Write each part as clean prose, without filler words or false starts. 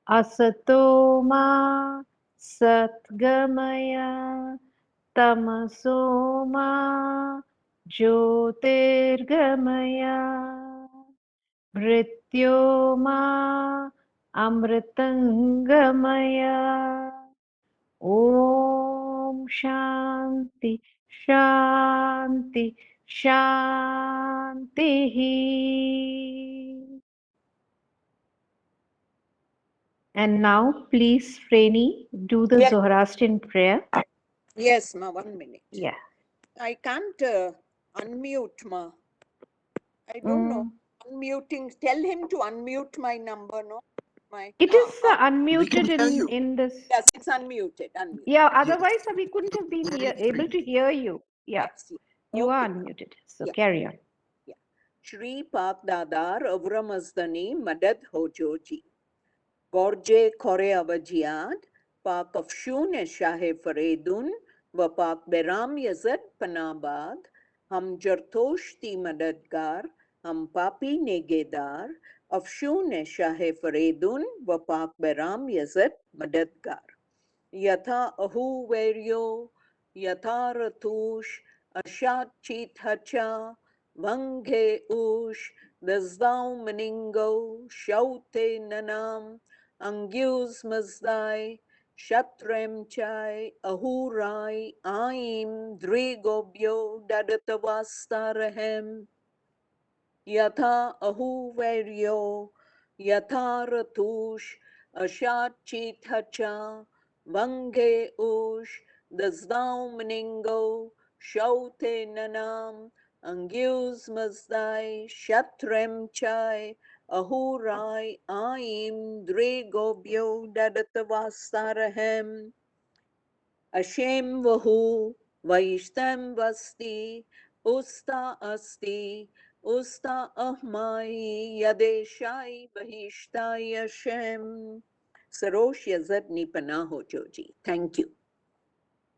Asato ma satgamaya tamaso ma jyotirgamaya mrityoma amritangamaya. Om Shanti Shanti Shanti. And now, please, Freni, do the Yes. Zoroastrian prayer. Yes, ma, 1 minute. Yeah. I can't unmute, ma. I don't know. Unmuting. Tell him to unmute my number, no? It is We unmuted can hear you. in this. Yes, it's unmuted. Yeah, otherwise we couldn't have been able to hear you. Yeah, Yes. you are Okay. unmuted. So Yeah. carry on. Yeah. Shri Pak Dadar Avramasdani Madad Hojoji. Gorje Kore Avajiad. Pak of Shun Shahe Faredun. Vapak Beram Yazad Panabad. Ham Jartosh Ti Madadgar. Ham Papi Negedar. Of Shun Shahe Faredun. Vapak Beram Yazad Madadgar. Yatha ahu veryo, yatha ratush, ashat chit hacha, vanghe ush, dazdau maningo, shaute nanam, angyus mazdai, shatrem chai, ahurai, aim, drigobyo, dadatavastarahem. Yatha ahu veryo, yatha ratush, ashat chit hacha, Vange ush, dazdau mningo, shaute nanam, angyus mazdai, shatrem chai, ahurai, aim, drigobyo, dadatavastarahem, ashem vahu, vaishtam vasti, usta asti, usta ahmai, yadeshai, vahishtai ashem. Sarosh Yazad Nipanaho Joji. Thank you.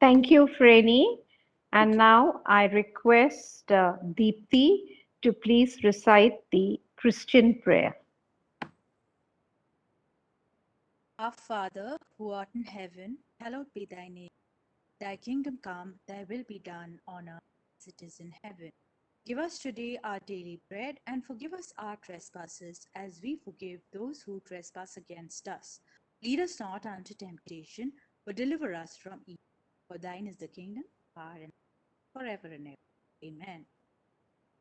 Thank you, Freni. And now I request Deepthi to please recite the Christian prayer. Our Father, who art in heaven, hallowed be thy name. Thy kingdom come, thy will be done on earth as it is in heaven. Give us today our daily bread, and forgive us our trespasses, as we forgive those who trespass against us. Lead us not unto temptation, but deliver us from evil. For thine is the kingdom, power, and forever and ever. Amen.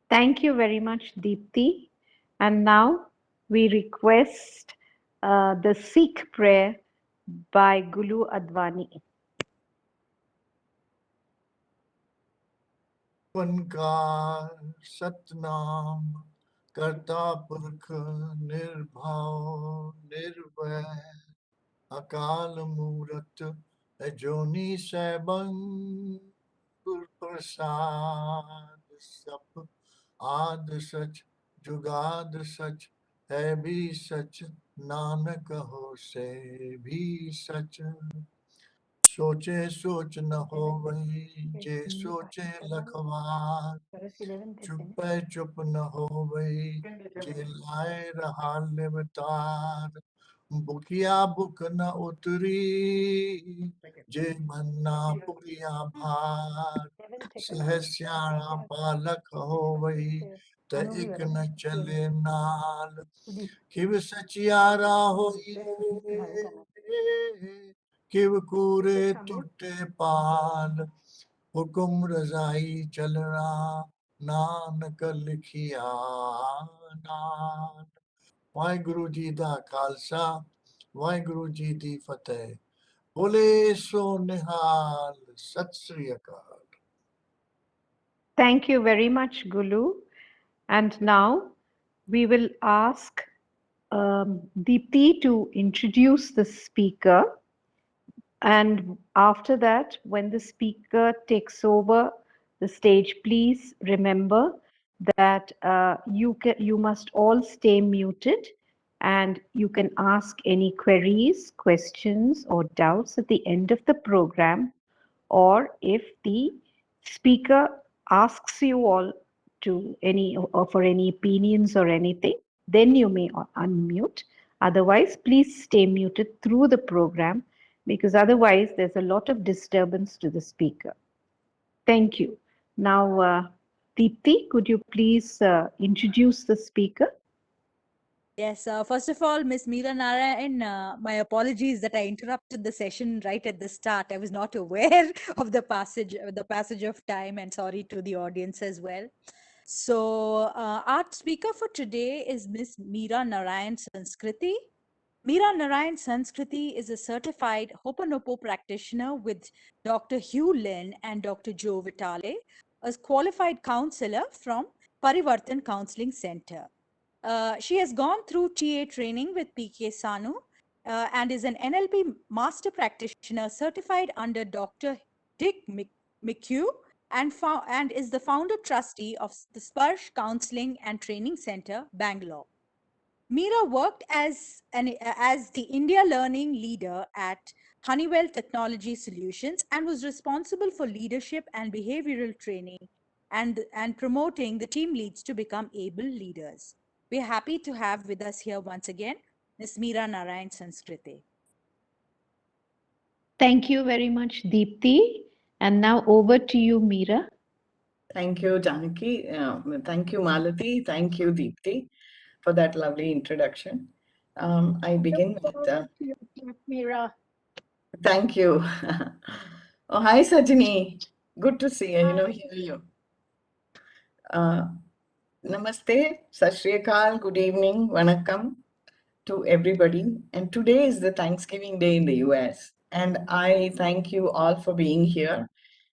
Thank you very much, Deepthi. And now we request the Sikh prayer by Gulu Advani. ओंकार सतनाम करता पुरख निर्भव निर्वैर अकाल मूरत अजोनी सैभं गुर प्रसाद सप आद सच जुगाद सच है भी सच नानक हो से भी सच सोचे सोच न हो वही जे सोचे लखवार चुप चुप न हो वही जे लाए रहा निवतार बुकिया बुक न उतरी जे मन्ना पुकिया भार सहस्याणा पालक हो वही त एक न चले नाल किव सचियारा होई किव कूरे टूटे पाल हुकुम रजाई चलना नानक लिखिया नान वाहिगुरु जी दा खालसा वाहिगुरु जी दी फतेह बोले सो निहाल सत श्री अकाल. Thank you very much, Gulu. And now we will ask Deepthi to introduce the speaker. And after that, when the speaker takes over the stage, please remember that you must all stay muted, and you can ask any queries, questions, or doubts at the end of the program, or if the speaker asks you all to any or for any opinions or anything, then you may unmute. Otherwise, please stay muted through the program because otherwise there's a lot of disturbance to the speaker. Thank you. Now, Deepthi, could you please introduce the speaker? Yes, first of all, Miss Meera Narayan, my apologies that I interrupted the session right at the start. I was not aware of the passage of time, and sorry to the audience as well. So, our speaker for today is Miss Meera Narayan Sanskriti. Meera Narayan Sanskriti is a certified Hoponopo practitioner with Dr. Hugh Lin and Dr. Joe Vitale, a qualified counselor from Parivartan Counseling Center. She has gone through TA training with PK Sanu and is an NLP master practitioner certified under Dr. Dick McHugh and is the founder trustee of the Sparsh Counseling and Training Center, Bangalore. Meera worked as the India Learning Leader at Honeywell Technology Solutions and was responsible for leadership and behavioral training and promoting the team leads to become able leaders. We're happy to have with us here once again Ms. Meera Narayan Sanskriti. Thank you very much, Deepthi. And now over to you, Meera. Thank you, Janaki. Thank you, Malati. Thank you, Deepthi, for that lovely introduction. I begin with Meera. thank you. Oh, hi, Sajani. Good to see you. Hear you. Namaste, Sat Shri Akal, good evening, Vanakkam to everybody. And today is the Thanksgiving Day in the US. And I thank you all for being here.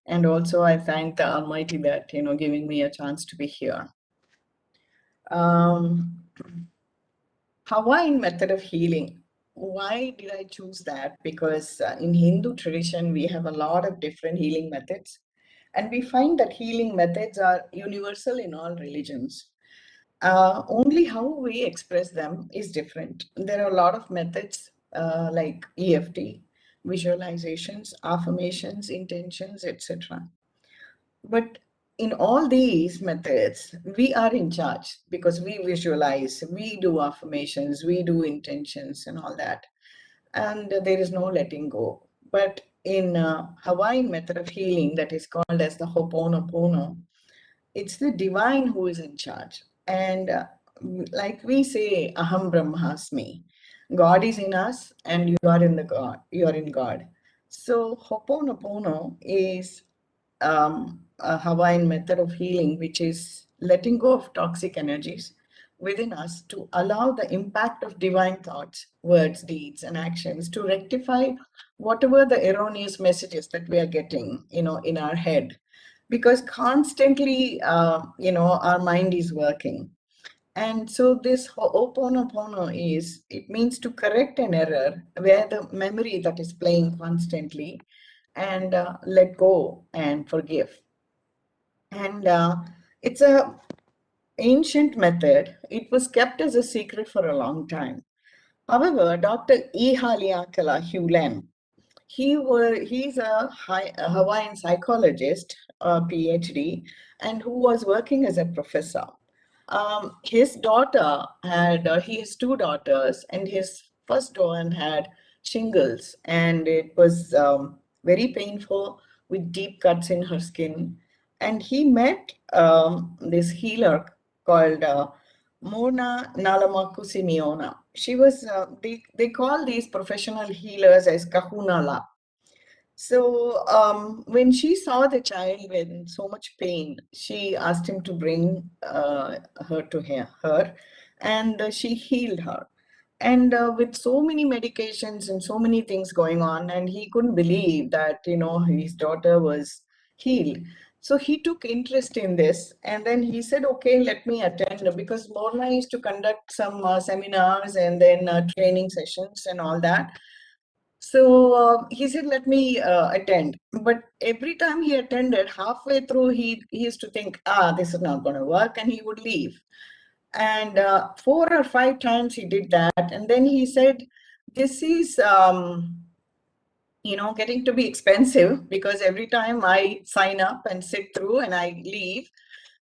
And also I thank the Almighty that, giving me a chance to be here. Hawaiian method of healing. Why did I choose that? Because in Hindu tradition, we have a lot of different healing methods. And we find that healing methods are universal in all religions. Only how we express them is different. There are a lot of methods like EFT, visualizations, affirmations, intentions, etc. But in all these methods, we are in charge because we visualize, we do affirmations, we do intentions and all that. And there is no letting go. But in Hawaiian method of healing that is called as the Ho'oponopono, it's the divine who is in charge. And like we say, Aham Brahmasmi, God is in us and you are in the God, you are in God. So Ho'oponopono is a Hawaiian method of healing, which is letting go of toxic energies within us to allow the impact of divine thoughts, words, deeds, and actions to rectify whatever the erroneous messages that we are getting, in our head. Because constantly, our mind is working. And so this Ho'oponopono it means to correct an error where the memory that is playing constantly and let go and forgive. And it's a ancient method. It was kept as a secret for a long time. However, Dr. E. Haleakala Hewlett, he's a Hawaiian psychologist, a PhD, and who was working as a professor. His daughter he has two daughters, and his first one had shingles, and it was very painful with deep cuts in her skin. And he met this healer called Mona Nalamaku Simeona. She was, they call these professional healers as kahunala. So when she saw the child with so much pain, she asked him to bring her to her, and she healed her. And with so many medications and so many things going on, and he couldn't believe that, his daughter was healed. So he took interest in this, and then he said, okay, let me attend, because Morna used to conduct some seminars and then training sessions and all that. So he said, let me attend. But every time he attended, halfway through, he used to think, this is not going to work, and he would leave. And 4 or 5 times he did that. And then he said, this is, getting to be expensive, because every time I sign up and sit through and I leave,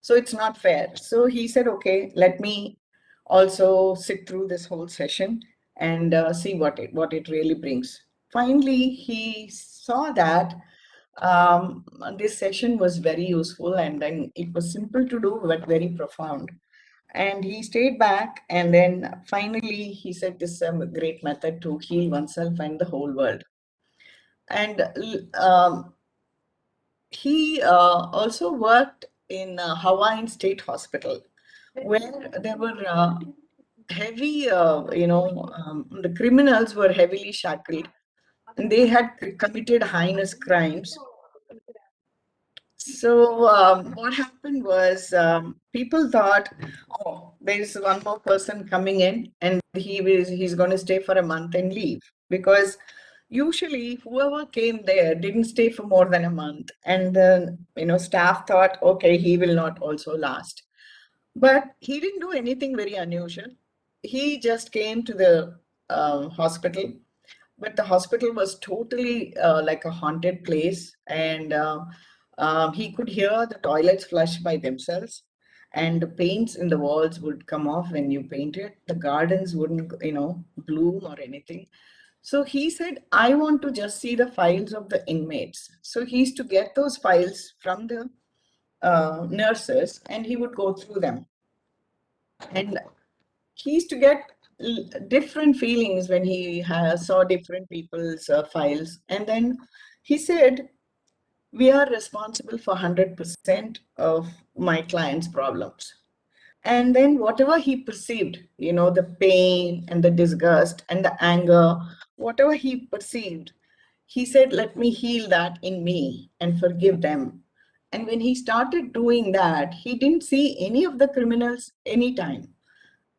so it's not fair. So he said, okay, let me also sit through this whole session. and see what it really brings. Finally, he saw that this session was very useful, and then it was simple to do but very profound. And he stayed back, and then finally he said this is a great method to heal oneself and the whole world. And he also worked in Hawaiian State Hospital, where there were heavy, the criminals were heavily shackled, and they had committed heinous crimes. So what happened was people thought, oh, there's one more person coming in, and he's going to stay for a month and leave, because usually whoever came there didn't stay for more than a month, and the staff thought, okay, he will not also last. But he didn't do anything very unusual. He just came to the hospital, but the hospital was totally like a haunted place, and he could hear the toilets flush by themselves, and the paints in the walls would come off when you painted. The gardens wouldn't, bloom or anything. So he said, I want to just see the files of the inmates. So he used to get those files from the nurses, and he would go through them. And he used to get different feelings when he saw different people's files. And then he said, we are responsible for 100% of my client's problems. And then whatever he perceived, the pain and the disgust and the anger, whatever he perceived, he said, let me heal that in me and forgive them. And when he started doing that, he didn't see any of the criminals anytime.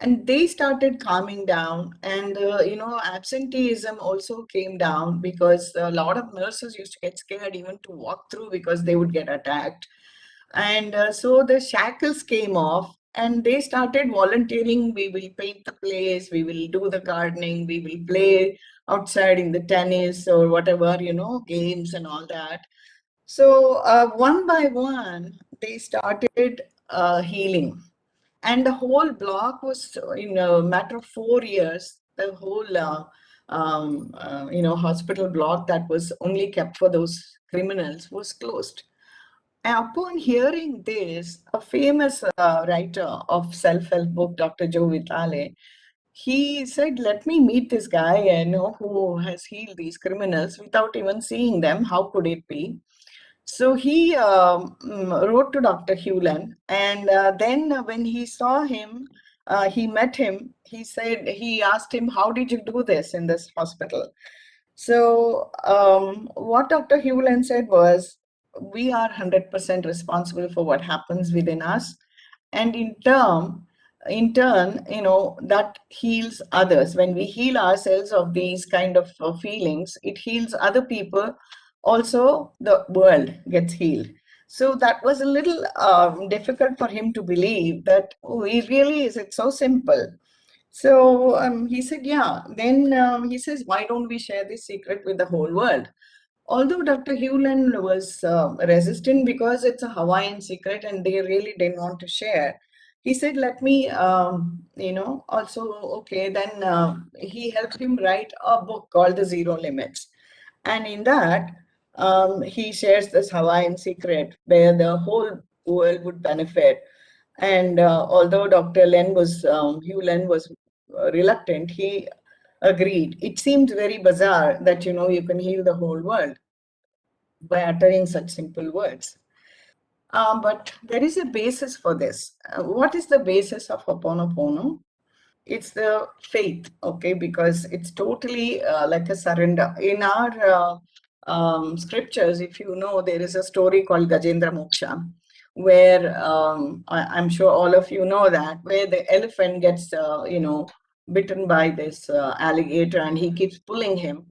And they started calming down, and absenteeism also came down, because a lot of nurses used to get scared even to walk through because they would get attacked. And so the shackles came off, and they started volunteering. We will paint the place, we will do the gardening, we will play outside in the tennis or whatever, games and all that. So one by one they started healing. And the whole block was, in a matter of 4 years, the whole hospital block that was only kept for those criminals was closed. And upon hearing this, a famous writer of self-help book, Dr. Joe Vitale, he said, let me meet this guy, who has healed these criminals without even seeing them. How could it be? So he wrote to Dr. Hewlin, and then when he saw him, he met him. He asked him, how did you do this in this hospital? So what Dr. Hewlin said was, we are 100% responsible for what happens within us. And in turn, that heals others. When we heal ourselves of these kind of feelings, it heals other people. Also, the world gets healed. So that was a little difficult for him to believe that, oh, it really is, it's so simple. So he said, yeah. Then he says, why don't we share this secret with the whole world? Although Dr. Hewlin was resistant, because it's a Hawaiian secret and they really didn't want to share, he said, let me, also, okay. Then he helped him write a book called The Zero Limits. And in that, he shares this Hawaiian secret where the whole world would benefit. And although Dr. Hugh Len was reluctant, he agreed. It seemed very bizarre that, you can heal the whole world by uttering such simple words. But there is a basis for this. What is the basis of Ho'oponopono? It's the faith, okay, because it's totally like a surrender. In our scriptures, if you know, there is a story called Gajendra Moksha, where I'm sure all of you know that, where the elephant gets, bitten by this alligator, and he keeps pulling him.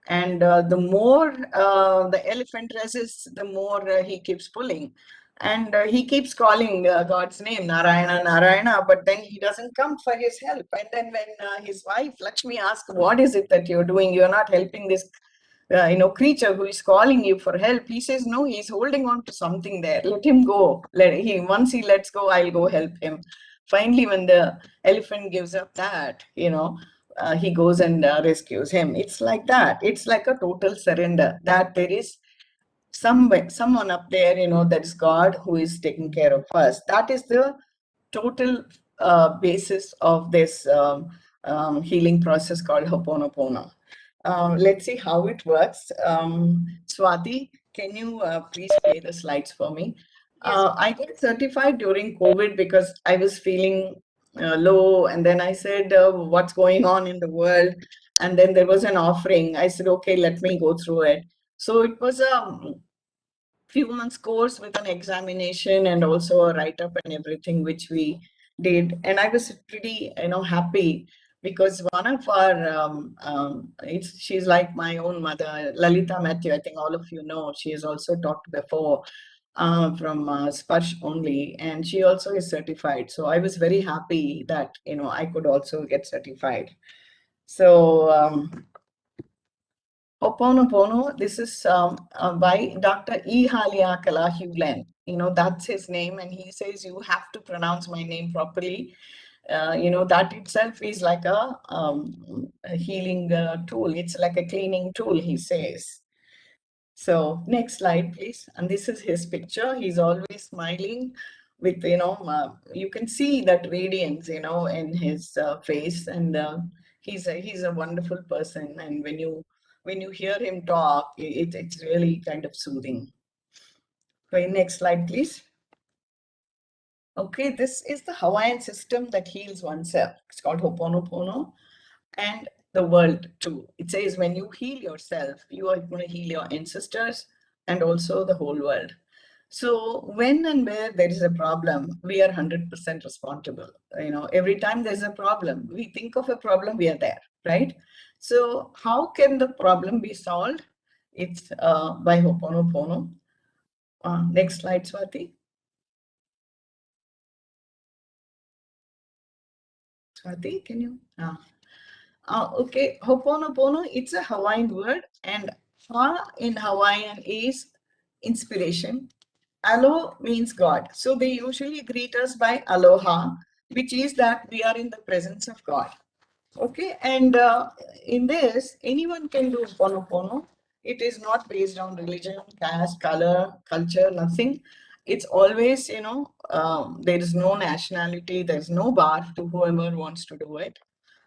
And the more the elephant resists, the more he keeps pulling. And he keeps calling God's name, Narayana, Narayana, but then he doesn't come for his help. And then when his wife, Lakshmi, asks, what is it that you're doing? You're not helping this creature who is calling you for help. He says, no, he's holding on to something there. Let him go. Once he lets go, I'll go help him. Finally, when the elephant gives up that, he goes and rescues him. It's like that. It's like a total surrender, that there is someone up there, that is God who is taking care of us. That is the total basis of this healing process called Ho'oponopono. Let's see how it works. Swati, can you please play the slides for me? I got certified during COVID because I was feeling low, and then I said, what's going on in the world? And then there was an offering. I said, okay, let me go through it. So it was a few months course with an examination and also a write-up and everything, which we did. And I was pretty, happy, because one of our, she's like my own mother, Lalita Matthew, I think all of you know, she has also talked before from Sparsh only, and she also is certified. So I was very happy that, I could also get certified. So Ho'oponopono, this is by Dr. E. Haleakala Huglen. That's his name, and he says you have to pronounce my name properly. That itself is like a healing tool. It's like a cleaning tool, he says. So next slide, please. And this is his picture. He's always smiling with, you can see that radiance, in his face, and he's a wonderful person. And when you hear him talk, it's really kind of soothing. Okay, next slide, please. Okay, this is the Hawaiian system that heals oneself. It's called Ho'oponopono, and the world too. It says when you heal yourself, you are going to heal your ancestors and also the whole world. So when and where there is a problem, we are 100% responsible. Every time there's a problem, we think of a problem, we are there, right? So how can the problem be solved? It's by Ho'oponopono. Next slide, Swati. Swati, can you? Okay, Ho'oponopono, it's a Hawaiian word, and Ha in Hawaiian is inspiration. Alo means God. So they usually greet us by aloha, which is that we are in the presence of God. Okay, and in this, anyone can do Ho'oponopono. It is not based on religion, caste, color, culture, nothing. It's always, there is no nationality, there's no bar to whoever wants to do it.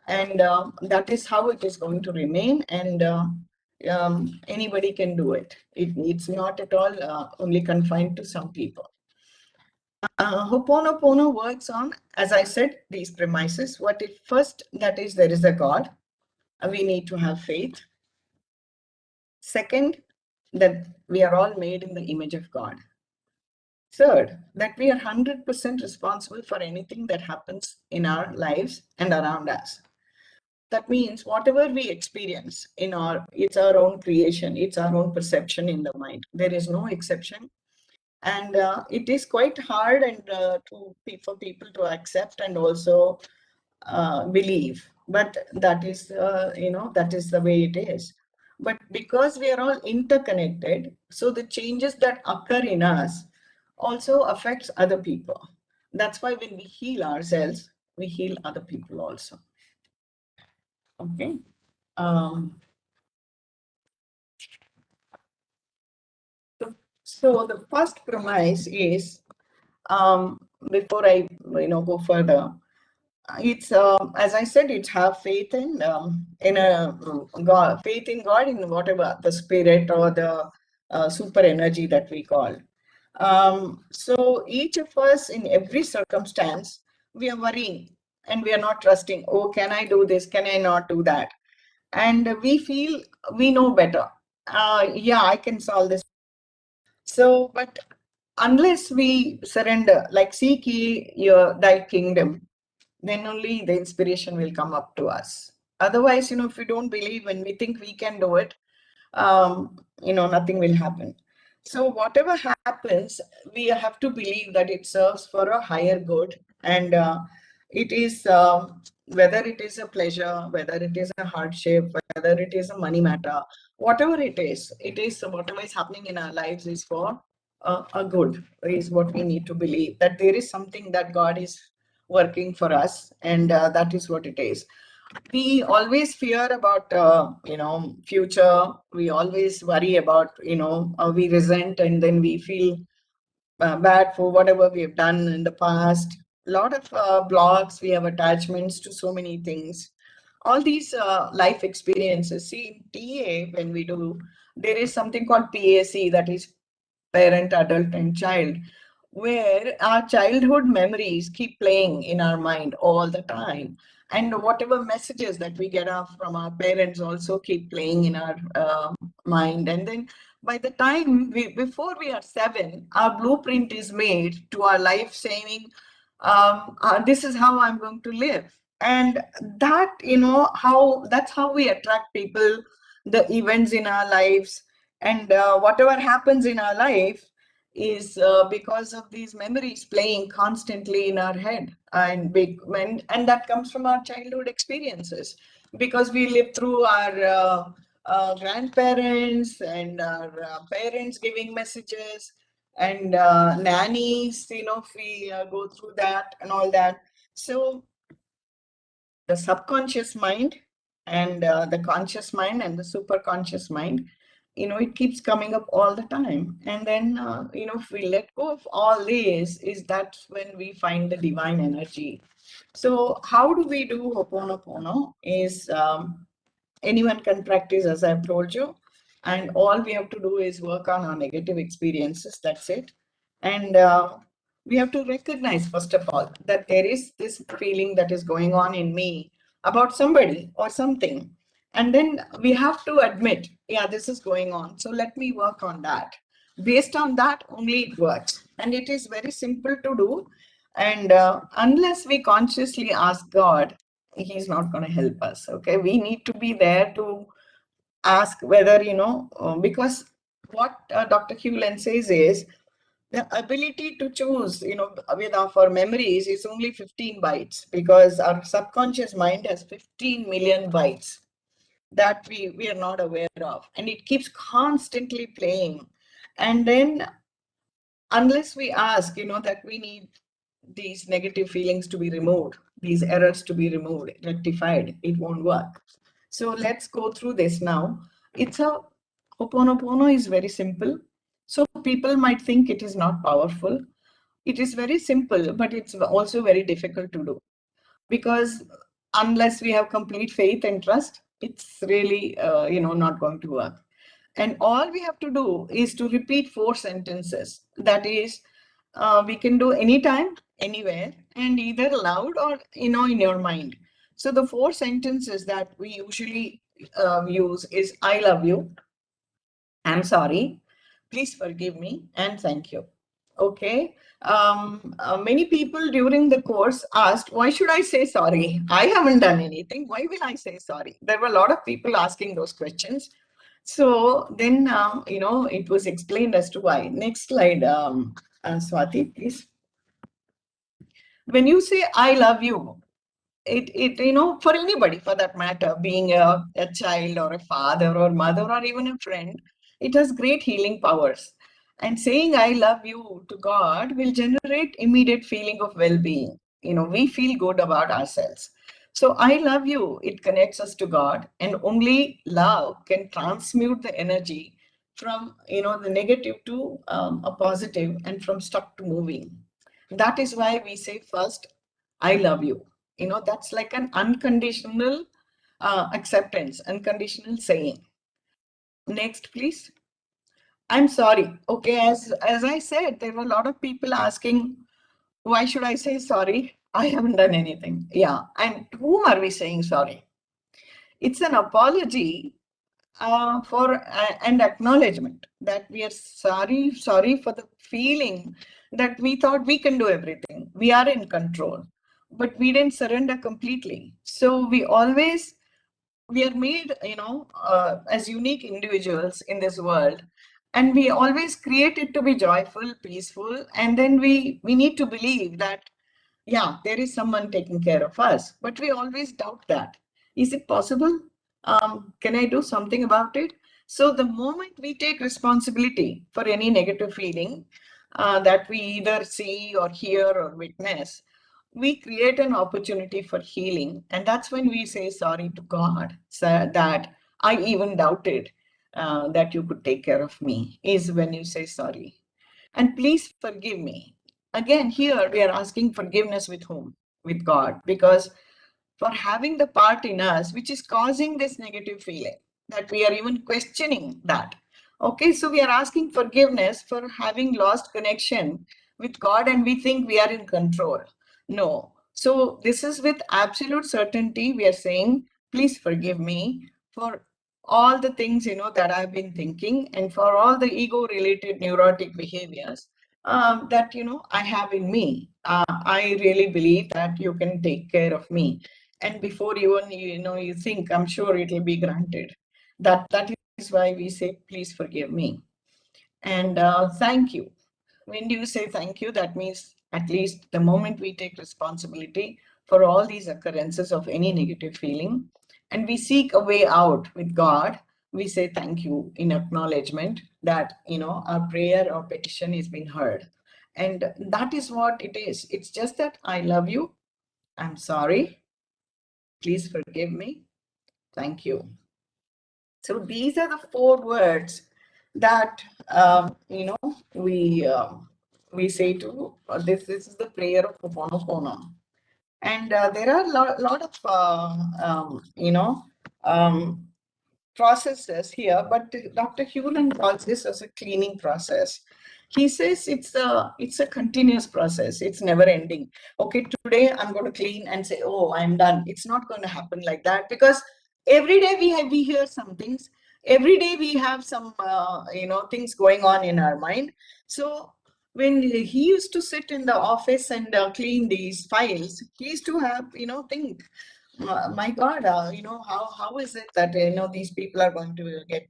And that is how it is going to remain. And anybody can do it. It's not at all only confined to some people. Ho'oponopono works on, as I said, these premises. What if first, that is, there is a God. We need to have faith. Second, that we are all made in the image of God. Third, that we are 100% responsible for anything that happens in our lives and around us. That means whatever we experience it's our own creation, it's our own perception in the mind. There is no exception. And it is quite hard and for people to accept and also believe. But that is, that is the way it is. But because we are all interconnected, so the changes that occur in us also affects other people. That's why when we heal ourselves, we heal other people also. Okay. So the first premise is, before I go further, it's as I said, it's have faith in a God, faith in God, in whatever the spirit or the super energy that we call. So each of us, in every circumstance, we are worrying and we are not trusting. Oh, can I do this? Can I not do that? And we feel we know better. Yeah, I can solve this. So, but unless we surrender, like seek ye thy kingdom, then only the inspiration will come up to us. Otherwise, if we don't believe, when we think we can do it, nothing will happen. So whatever happens, we have to believe that it serves for a higher good, and it is whether it is a pleasure, whether it is a hardship, whether it is a money matter, whatever it is whatever is happening in our lives is for a good, is what we need to believe, that there is something that God is working for us, and that is what it is. we always fear about, future. We always worry about, we resent and then we feel bad for whatever we have done in the past. A lot of blocks, we have attachments to so many things. All these life experiences. See, in TA, when we do, there is something called PAC, that is parent, adult, and child, where our childhood memories keep playing in our mind all the time. And whatever messages that we get off from our parents also keep playing in our mind. And then by the time before we are 7, our blueprint is made to our life saying, this is how I'm going to live. And that, that's how we attract people, the events in our lives, and whatever happens in our life is because of these memories playing constantly in our head, and that comes from our childhood experiences, because we live through our grandparents and our parents giving messages, and nannies, if we go through that and all that. So the subconscious mind and the conscious mind and the super conscious mind, it keeps coming up all the time. And then, if we let go of all these, is that's when we find the divine energy. So how do we do Ho'oponopono is, anyone can practice, as I've told you, and all we have to do is work on our negative experiences. That's it. And we have to recognize, first of all, that there is this feeling that is going on in me about somebody or something. And then we have to admit, yeah, this is going on. So let me work on that. Based on that, only it works. And it is very simple to do. And unless we consciously ask God, He's not going to help us. Okay. We need to be there to ask whether, because what Dr. Hewlett says is, the ability to choose, with our memories is only 15 bytes, because our subconscious mind has 15 million bytes that we are not aware of, and it keeps constantly playing. And then unless we ask, that we need these negative feelings to be removed, these errors to be removed, rectified, it won't work. So let's go through this now. Ho'oponopono is very simple. So people might think it is not powerful. It is very simple, but it's also very difficult to do, because unless we have complete faith and trust, it's really, not going to work. And all we have to do is to repeat 4 sentences. That is, we can do anytime, anywhere, and either loud or, in your mind. So the 4 sentences that we usually use is, I love you, I'm sorry, please forgive me, and thank you. Okay. Many people during the course asked, why should I say sorry? I haven't done anything. Why will I say sorry? There were a lot of people asking those questions. So then, it was explained as to why. Next slide, Swati, please. When you say, I love you, for anybody for that matter, being a child or a father or mother or even a friend, it has great healing powers. And saying I love you to God will generate immediate feeling of well-being. We feel good about ourselves. So I love you, it connects us to God, and only love can transmute the energy from, the negative to a positive, and from stuck to moving. That is why we say first, I love you. That's like an unconditional acceptance, unconditional saying. Next, please. I'm sorry. Okay, as I said, there were a lot of people asking, why should I say sorry? I haven't done anything. Yeah. And to whom are we saying sorry? It's an apology for and acknowledgement that we are sorry for the feeling that we thought we can do everything. We are in control, but we didn't surrender completely. So we are made, as unique individuals in this world, and we always create it to be joyful, peaceful, and then we need to believe that, yeah, there is someone taking care of us, but we always doubt that. Is it possible? Can I do something about it? So the moment we take responsibility for any negative feeling that we either see or hear or witness, we create an opportunity for healing. And that's when we say sorry to God, so that I even doubted that you could take care of me, is when you say sorry. And please forgive me. Again, here we are asking forgiveness with whom? With God, because for having the part in us which is causing this negative feeling, that we are even questioning that. Okay, so we are asking forgiveness for having lost connection with God and we think we are in control. No. So this is with absolute certainty we are saying, please forgive me for all the things, that I've been thinking, and for all the ego related neurotic behaviors that, I have in me. I really believe that you can take care of me. And before even, you think, I'm sure it will be granted. That is why we say, please forgive me. And thank you. When you say thank you, that means at least the moment we take responsibility for all these occurrences of any negative feeling, and we seek a way out with God, we say thank you in acknowledgement that, our prayer or petition is being heard. And that is what it is. It's just that I love you. I'm sorry. Please forgive me. Thank you. So these are the 4 words that we say to this. This is the prayer of Ho'oponopono, and there are a lot of processes here, but Dr. Hewlin calls this as a cleaning process. He says it's a continuous process. It's never ending. Okay, today I'm going to clean and say, oh, I'm done. It's not going to happen like that, because every day we hear some things. Every day we have some things going on in our mind. So when he used to sit in the office and clean these files, he used to have think, my God, how is it that these people are going to get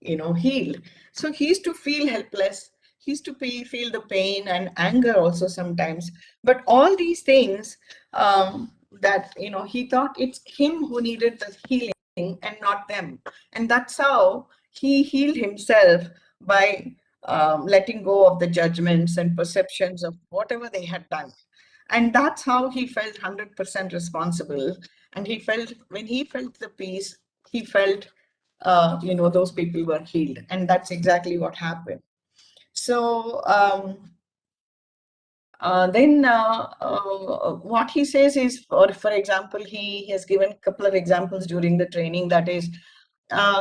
healed? So he used to feel helpless. He used to feel the pain and anger also sometimes. But all these things that he thought it's him who needed the healing and not them. And that's how he healed himself, by letting go of the judgments and perceptions of whatever they had done. And that's how he felt 100% responsible. And when he felt the peace, he felt those people were healed. And that's exactly what happened. So then what he says is, for example, he has given a couple of examples during the training. That is,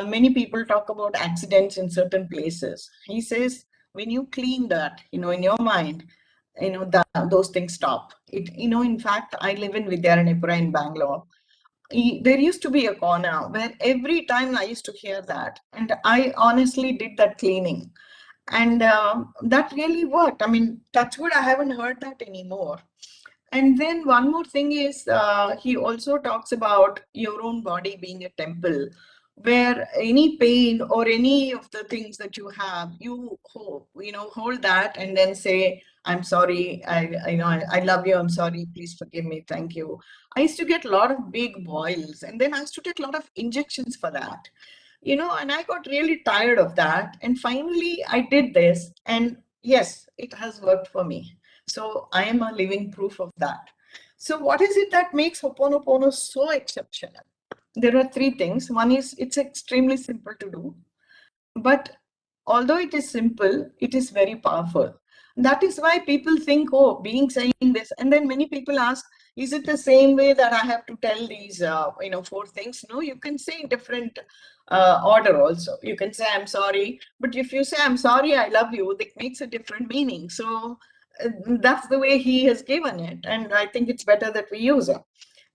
many people talk about accidents in certain places. He says, when you clean that, in your mind, those things stop. In fact, I live in Vidyaranipura in Bangalore. There used to be a corner where every time I used to hear that, and I honestly did that cleaning. And that really worked. I mean, touch wood, I haven't heard that anymore. And then one more thing is, he also talks about your own body being a temple, where any pain or any of the things that you have, you hold that and then say, I'm sorry, I love you, I'm sorry, please forgive me, thank you. I used to get a lot of big boils, and then I used to take a lot of injections for that. And I got really tired of that. And finally, I did this, and yes, it has worked for me. So I am a living proof of that. So what is it that makes Ho'oponopono so exceptional? There are 3 things. One is, it's extremely simple to do, but although it is simple, it is very powerful. That is why people think, oh, being saying this, and then many people ask, is it the same way that I have to tell these 4 things? No, you can say in different order also. You can say, I'm sorry, but if you say, I'm sorry, I love you, that makes a different meaning. So that's the way he has given it, and I think it's better that we use it.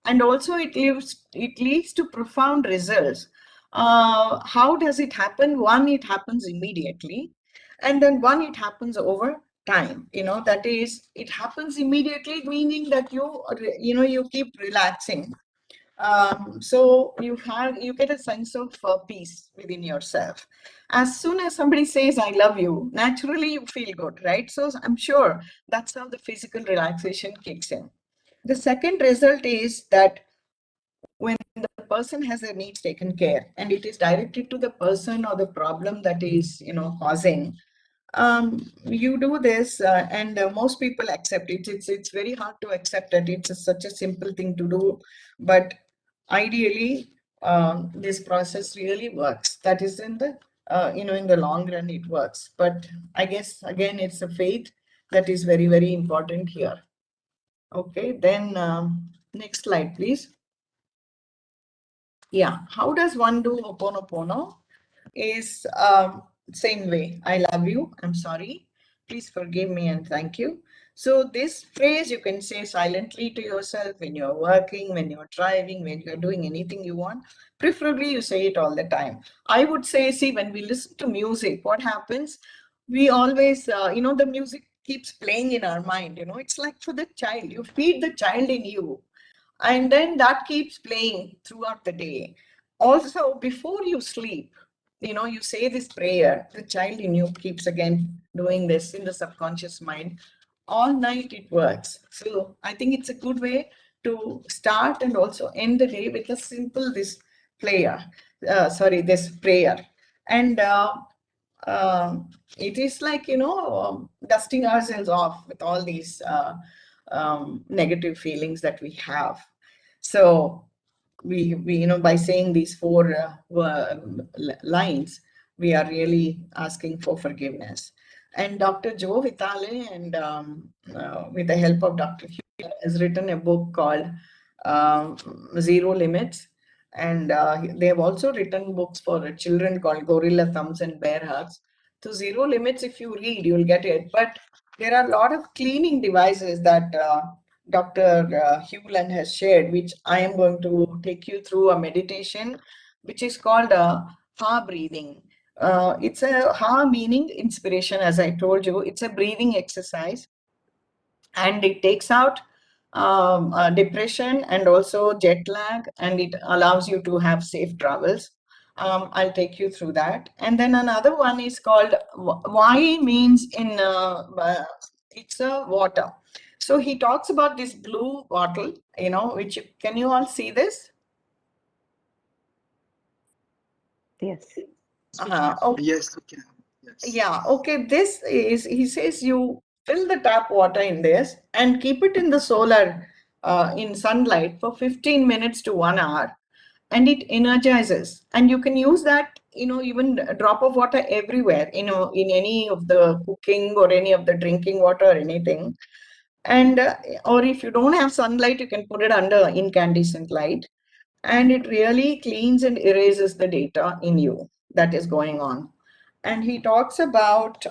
And also it leads to profound results. How does it happen? One, it happens immediately, and then one, it happens over time. That is, it happens immediately, meaning that you keep relaxing. So you get a sense of peace within yourself. As soon as somebody says, I love you, naturally you feel good, right? So I'm sure that's how the physical relaxation kicks in. The second result is that when the person has their needs taken care, and it is directed to the person or the problem that is causing, You do this, and most people accept it. It's very hard to accept that it's such a simple thing to do, but ideally, this process really works. That is in the in the long run, it works. But I guess again, it's a faith that is very, very important here. Okay, then next slide, please. Yeah, how does one do Ho'oponopono? Is same way. I love you. I'm sorry. Please forgive me and thank you. So this phrase you can say silently to yourself when you're working, when you're driving, when you're doing anything you want. Preferably you say it all the time. I would say, see, when we listen to music, what happens? We always, the music keeps playing in our mind. It's like for the child. You feed the child in you, and then that keeps playing throughout the day. Also, before you sleep, you say this prayer, the child in you keeps again doing this in the subconscious mind. All night it works. So I think it's a good way to start and also end the day with a simple this this prayer. And it is like, dusting ourselves off with all these negative feelings that we have. So we by saying these four lines, we are really asking for forgiveness. And Dr. Joe Vitale, and with the help of Dr. Hugh, has written a book called Zero Limits. And they have also written books for children called Gorilla Thumbs and Bear Hugs. So Zero Limits, if you read, you'll get it. But there are a lot of cleaning devices that Dr. Hewland has shared, which I am going to take you through a meditation, which is called Ha breathing. It's a Ha meaning inspiration, as I told you. It's a breathing exercise, and it takes out depression and also jet lag, and it allows you to have safe travels. I'll take you through that. And then another one is called Why means in it's a water. So he talks about this blue bottle, which can you all see this? Yes. Okay. Yes, we can. Yes. Yeah, okay. This is, he says, you fill the tap water in this and keep it in the solar, in sunlight for 15 minutes to 1 hour, and it energizes. And you can use that, even a drop of water everywhere, in any of the cooking or any of the drinking water or anything. And, or if you don't have sunlight, you can put it under incandescent light, and it really cleans and erases the data in you that is going on. And he talks about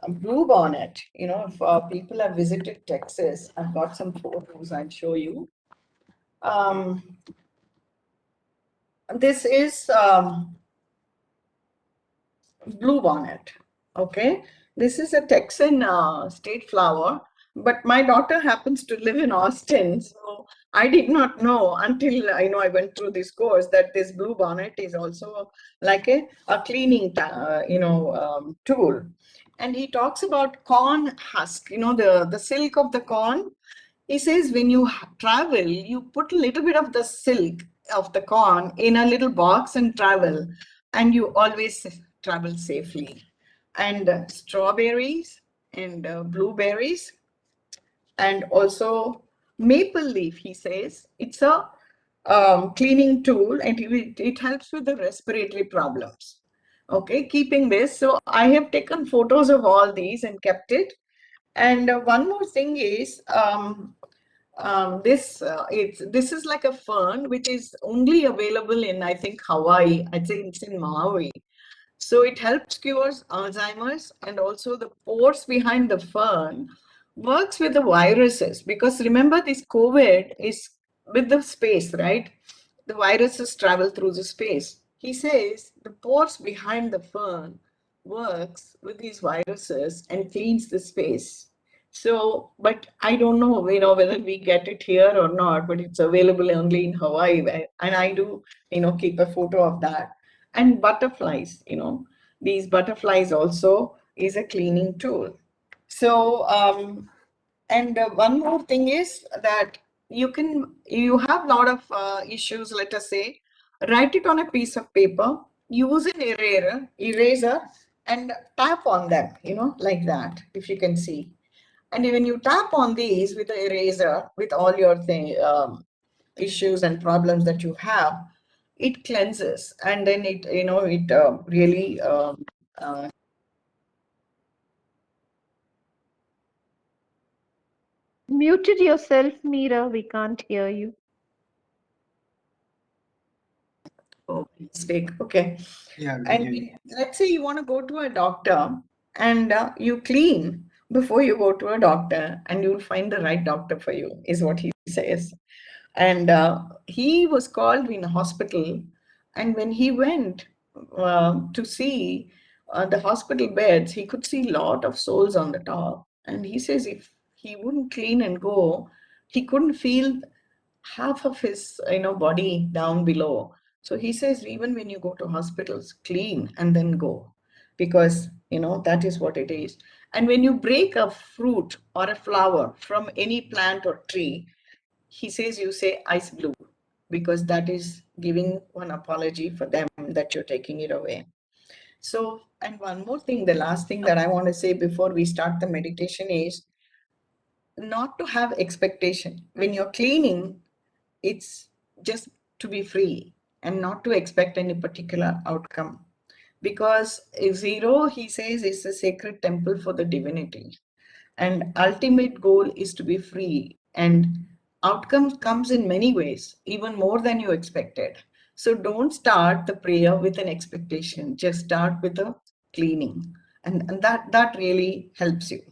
Blue Bonnet. If people have visited Texas, I've got some photos I'll show you. This is Blue Bonnet. Okay, this is a Texan state flower, but my daughter happens to live in Austin, so I did not know until I went through this course that this Blue Bonnet is also like a cleaning tool. And he talks about corn husk, the silk of the corn. He says when you travel, you put a little bit of the silk of the corn in a little box and travel, and you always travel safely. And strawberries and blueberries, and also maple leaf, he says, it's a cleaning tool, and it helps with the respiratory problems. Okay, keeping this. So I have taken photos of all these and kept it. And one more thing is, this is like a fern which is only available in, I think, Hawaii. I think it's in Maui. So it helps cures Alzheimer's, and also the pores behind the fern works with the viruses, because remember this COVID is with the space, right? The viruses travel through the space. He says the pores behind the fern works with these viruses and cleans the space. So, but I don't know, whether we get it here or not, but it's available only in Hawaii. And I do, keep a photo of that. And butterflies, these butterflies also is a cleaning tool. So, and one more thing is that you have a lot of issues, let us say, write it on a piece of paper, use an eraser, and tap on them, like that, if you can see. And when you tap on these with the eraser, with all your issues and problems that you have, it cleanses, and then it, really Muted yourself, Meera. We can't hear you. oh, mistake. Okay. Yeah, we can And hear you. let's say you want to go to a doctor, and you clean before you go to a doctor, and you'll find the right doctor for you, is what he says. And he was called in a hospital, and when he went to see the hospital beds, he could see a lot of souls on the top. And he says if he wouldn't clean and go, he couldn't feel half of his body down below. So he says even when you go to hospitals, clean and then go, because that is what it is. And when you break a fruit or a flower from any plant or tree, he says you say ice blue, because that is giving one apology for them that you're taking it away. So, and one more thing, the last thing that I want to say before we start the meditation is not to have expectation. When you're cleaning, it's just to be free and not to expect any particular outcome. Because zero, he says, is a sacred temple for the divinity. And ultimate goal is to be free. And outcome comes in many ways, even more than you expected. So don't start the prayer with an expectation. Just start with a cleaning. And that really helps you.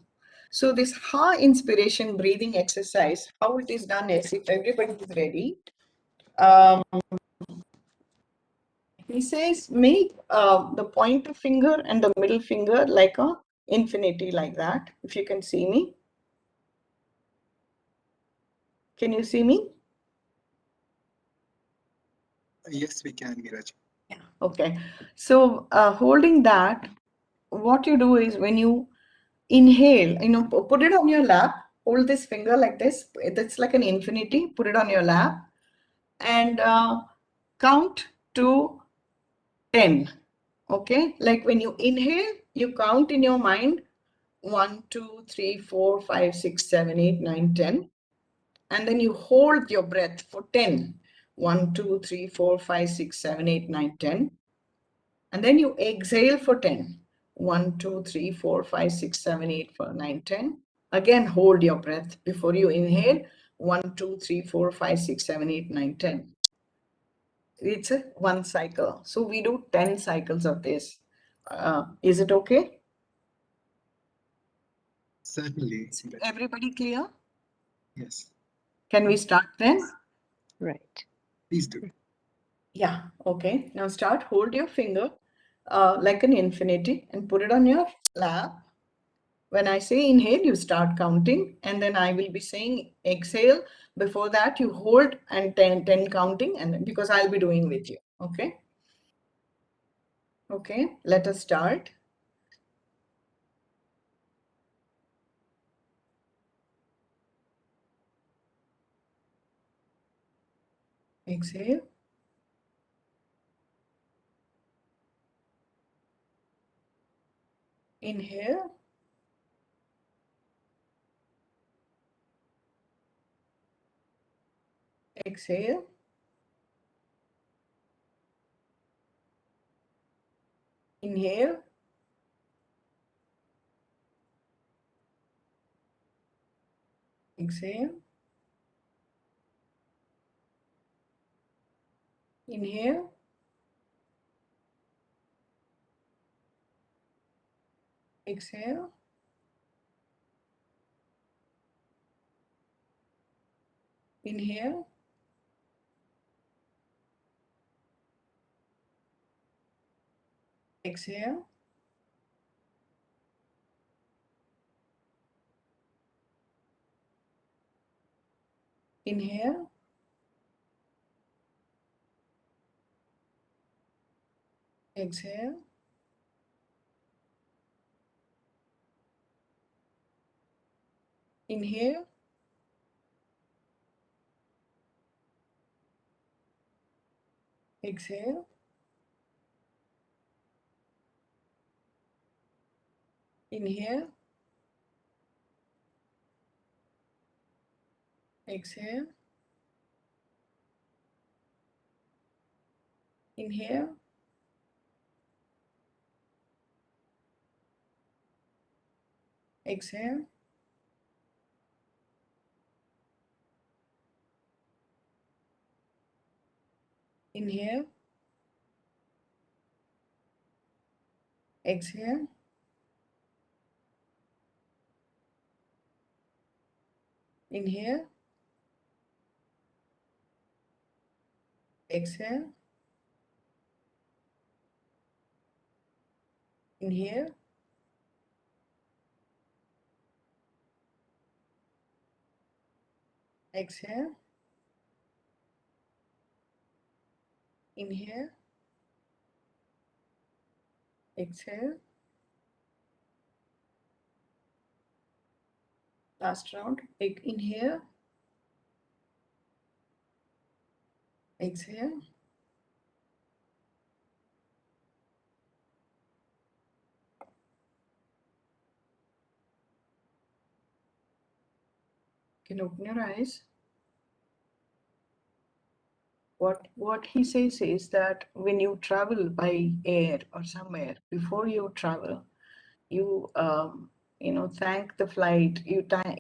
So this ha inspiration breathing exercise, how it is done is, if everybody is ready, he says make the pointer finger and the middle finger like a infinity, like that. If you can see me. Can you see me? Yes, we can, Meera. Yeah. Okay. So holding that, what you do is when you inhale, put it on your lap, hold this finger like this. It's like an infinity. Put it on your lap and count to 10. Okay. Like when you inhale, you count in your mind 1, 2, 3, 4, 5, 6, 7, 8, 9, 10. And then you hold your breath for 10. 1, 2, 3, 4, 5, 6, 7, 8, 9, 10. And then you exhale for 10. 1, 2, 3, 4, 5, 6, 7, 8, 9, 10. Again, hold your breath before you inhale. 1, 2, 3, 4, 5, 6, 7, 8, 9, 10. It's a one cycle. So we do 10 cycles of this. Is it okay? Certainly. Everybody clear? Yes. Can we start then? Right. Please do. Yeah, okay. Now start, hold your finger like an infinity and put it on your lap. When I say inhale, you start counting, and then I will be saying exhale. Before that, you hold and 10 counting, and because I'll be doing with you. Okay. Okay, let us start. Exhale. Inhale. Exhale. Inhale. Exhale. Inhale. Exhale. Inhale. Exhale. Inhale. Exhale. Inhale. Exhale. Inhale. Exhale. Inhale. Exhale. Inhale. Exhale. Inhale. Exhale. Inhale. Exhale. Inhale. Exhale. Last round. Inhale. Exhale. You can open your eyes. What he says is that when you travel by air or somewhere, before you travel, you thank the flight.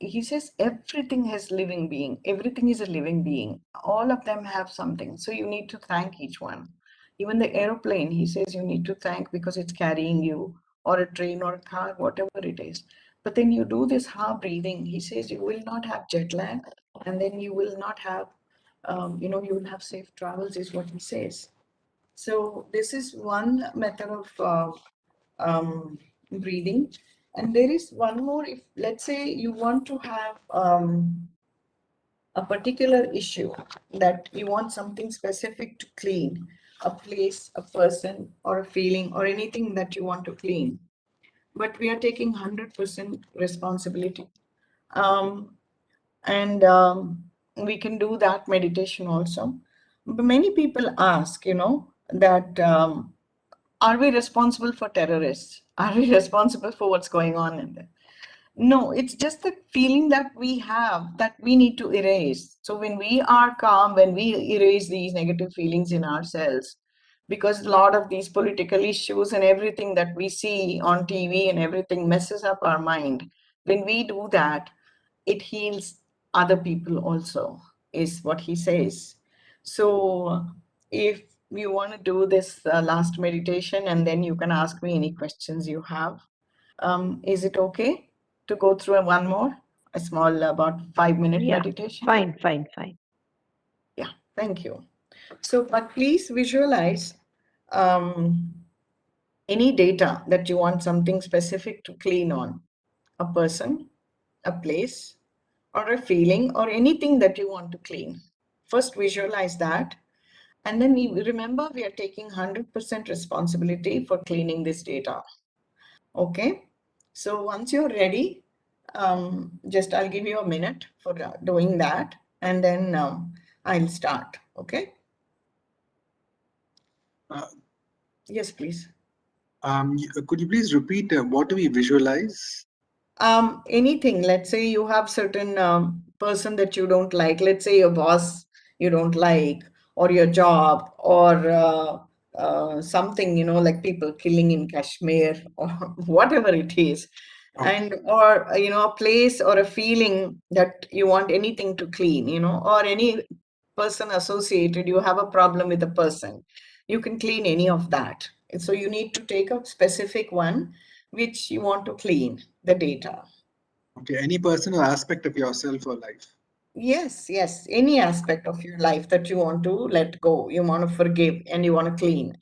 He says everything has living being. Everything is a living being. All of them have something. So you need to thank each one. Even the aeroplane, he says you need to thank because it's carrying you, or a train or a car, whatever it is. But then you do this half breathing. He says you will not have jet lag, and then you will not have, you will have safe travels, is what he says. So this is one method of breathing. And there is one more. If let's say you want to have a particular issue, that you want something specific to clean, a place, a person, or a feeling, or anything that you want to clean, but we are taking 100% responsibility. And we can do that meditation also. But many people ask, that are we responsible for terrorists? Are we responsible for what's going on in there? No, it's just the feeling that we have that we need to erase. So when we are calm, when we erase these negative feelings in ourselves, because a lot of these political issues and everything that we see on TV and everything messes up our mind. When we do that, it heals other people also, is what he says. So if you want to do this last meditation, and then you can ask me any questions you have. Is it okay to go through one more, a small about 5-minute Yeah, meditation? fine. Yeah, thank you. So, but please visualize any data that you want something specific to clean on, a person, a place, or a feeling, or anything that you want to clean. First visualize that, and then we remember we are taking 100% responsibility for cleaning this data. Okay, so once you're ready, just I'll give you a minute for doing that, and then I'll start. Okay. Yes, please. Could you please repeat what do we visualize? Anything. Let's say you have certain person that you don't like. Let's say your boss you don't like, or your job, or something, like people killing in Kashmir, or whatever it is. Okay. And or a place or a feeling that you want anything to clean, or any person associated, you have a problem with a person, you can clean any of that. And so you need to take a specific one which you want to clean the data. Okay, any personal aspect of yourself or life. Yes, any aspect of your life that you want to let go, you want to forgive, and you want to clean.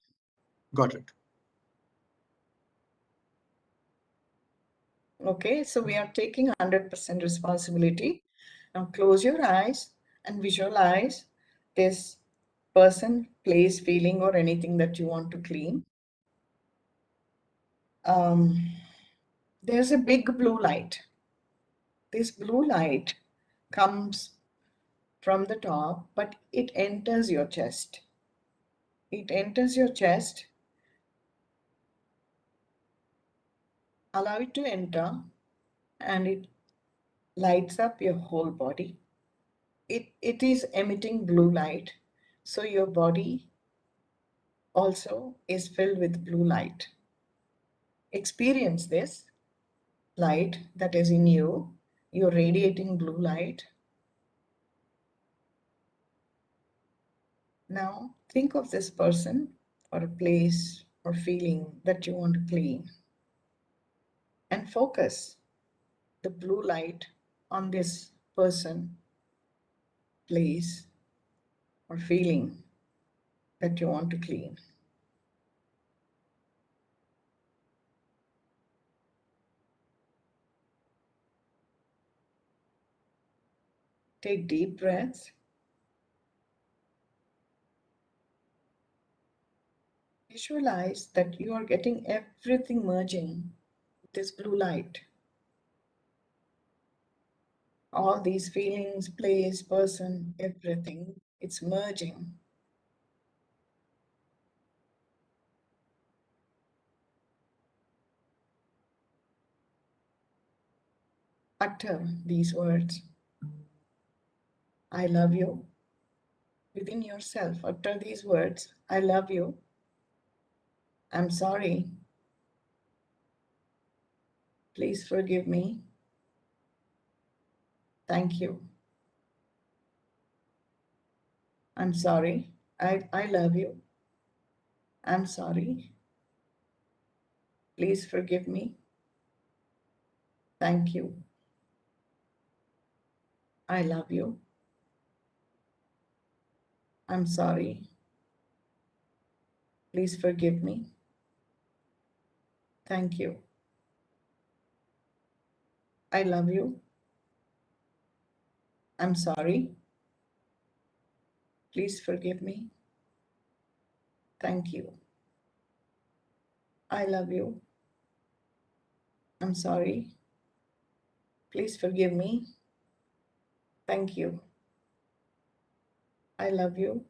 Got it. Okay, so we are taking 100% responsibility. Now close your eyes and visualize this person, place, feeling, or anything that you want to clean. There's a big blue light. This blue light comes from the top, but it enters your chest. It enters your chest Allow it to enter, and it lights up your whole body. It is emitting blue light, so your body also is filled with blue light. Experience this light that is in you. You're radiating blue light. Now think of this person or a place or feeling that you want to clean, and focus the blue light on this person, place, or feeling that you want to clean. Take deep breaths. Visualize that you are getting everything merging with this blue light. All these feelings, place, person, everything, it's merging. Utter these words. I love you. Within yourself, utter these words. I love you. I'm sorry. Please forgive me. Thank you. I'm sorry. I love you. I'm sorry. Please forgive me. Thank you. I love you. I'm sorry. Please forgive me. Thank you. I love you. I'm sorry. Please forgive me. Thank you. I love you. I'm sorry. Please forgive me. Thank you. I love you.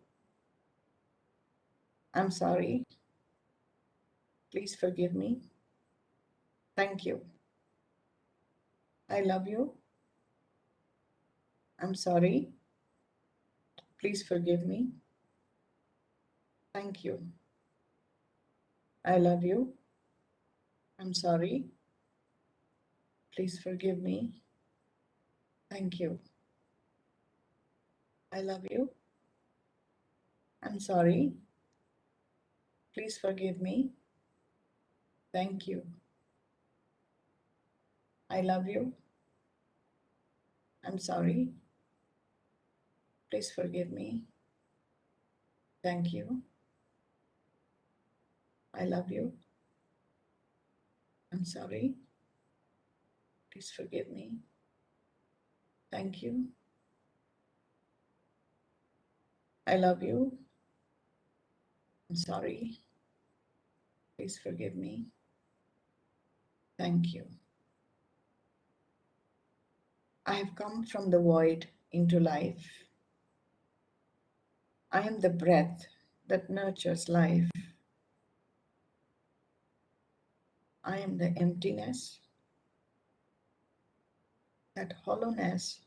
I'm sorry. Please forgive me. Thank you. I love you. I'm sorry. Please forgive me. Thank you. I love you. I'm sorry. Please forgive me. Thank you. I love you. I'm sorry. Please forgive me. Thank you. I love you. I'm sorry. Please forgive me. Thank you. I love you. I'm sorry. Please forgive me. Thank you. I love you. I'm sorry. Please forgive me. Thank you. I have come from the void into life. I am the breath that nurtures life. I am the emptiness, that hollowness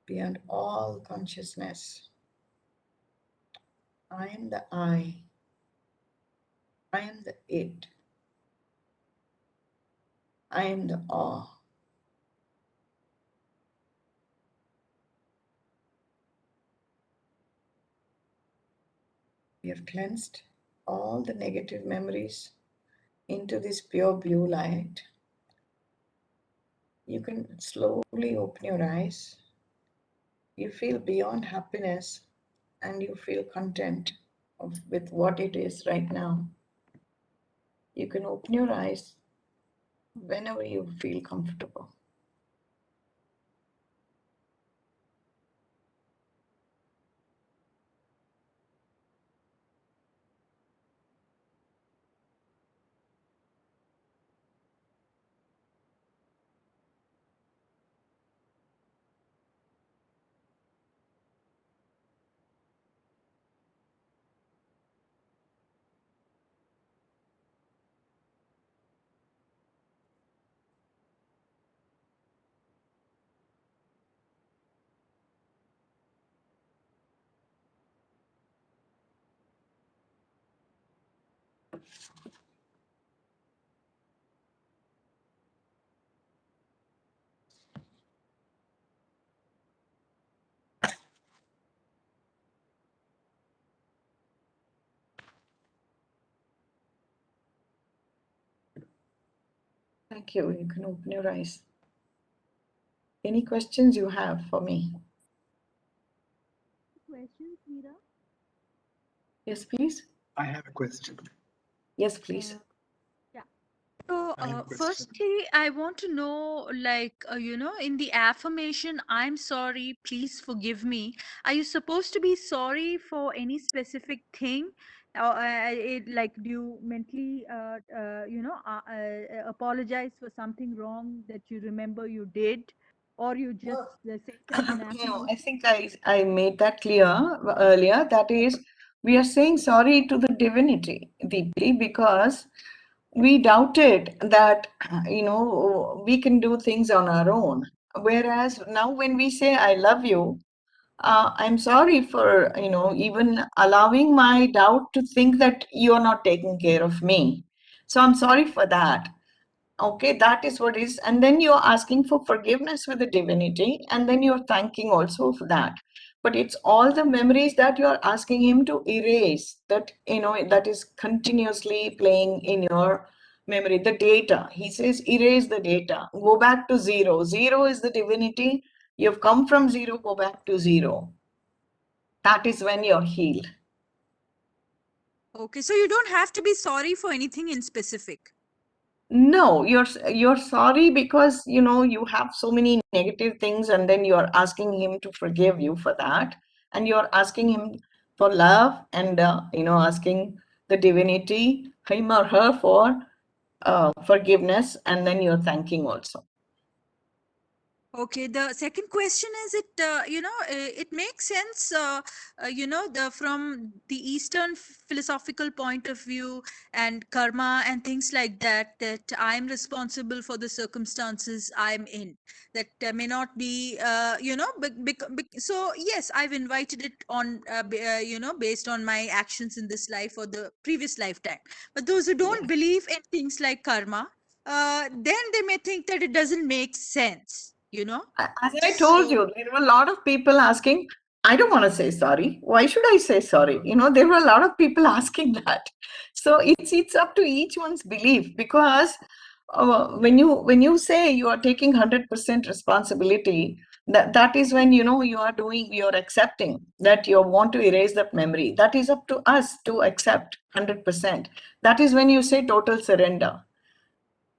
beyond all consciousness. I am the I. I am the it. I am the awe. We have cleansed all the negative memories into this pure blue light. You can slowly open your eyes. You feel beyond happiness and you feel content with what it is right now. You can open your eyes whenever you feel comfortable. Thank you. You can open your eyes. Any questions you have for me? Questions, Meera? Yes, please. I have a question. Yes, please. So, I have a question. firstly, I want to know, like, in the affirmation, I'm sorry, please forgive me. Are you supposed to be sorry for any specific thing? Or, like, do you mentally, apologize for something wrong that you remember you did? Or you just say it as an No, affirmation? I think I made that clear earlier. That is, we are saying sorry to the divinity deeply because we doubted that, we can do things on our own. Whereas now when we say, I love you, I'm sorry for, even allowing my doubt to think that you're not taking care of me. So I'm sorry for that. Okay, that is what is. And then you're asking for forgiveness with the divinity, and then you're thanking also for that. But it's all the memories that you're asking him to erase, that, that is continuously playing in your memory. The data, he says, erase the data, go back to zero. Zero is the divinity. You've come from zero, go back to zero. That is when you're healed. Okay, so you don't have to be sorry for anything in specific. No, you're sorry because you have so many negative things, and then you're asking him to forgive you for that, and you're asking him for love, and asking the divinity, him or her, for forgiveness, and then you're thanking also. Okay, the second question is it makes sense, from the Eastern philosophical point of view and karma and things like that, that I'm responsible for the circumstances I'm in. That may not be, so yes, I've invited it on, based on my actions in this life or the previous lifetime. But those who don't believe in things like karma, then they may think that it doesn't make sense. As I told So, you, there were a lot of people asking, I don't want to say sorry. Why should I say sorry? There were a lot of people asking that. So it's up to each one's belief, because when you say you are taking 100% responsibility, that is when you're accepting that you want to erase that memory. That is up to us to accept 100%. That is when you say total surrender.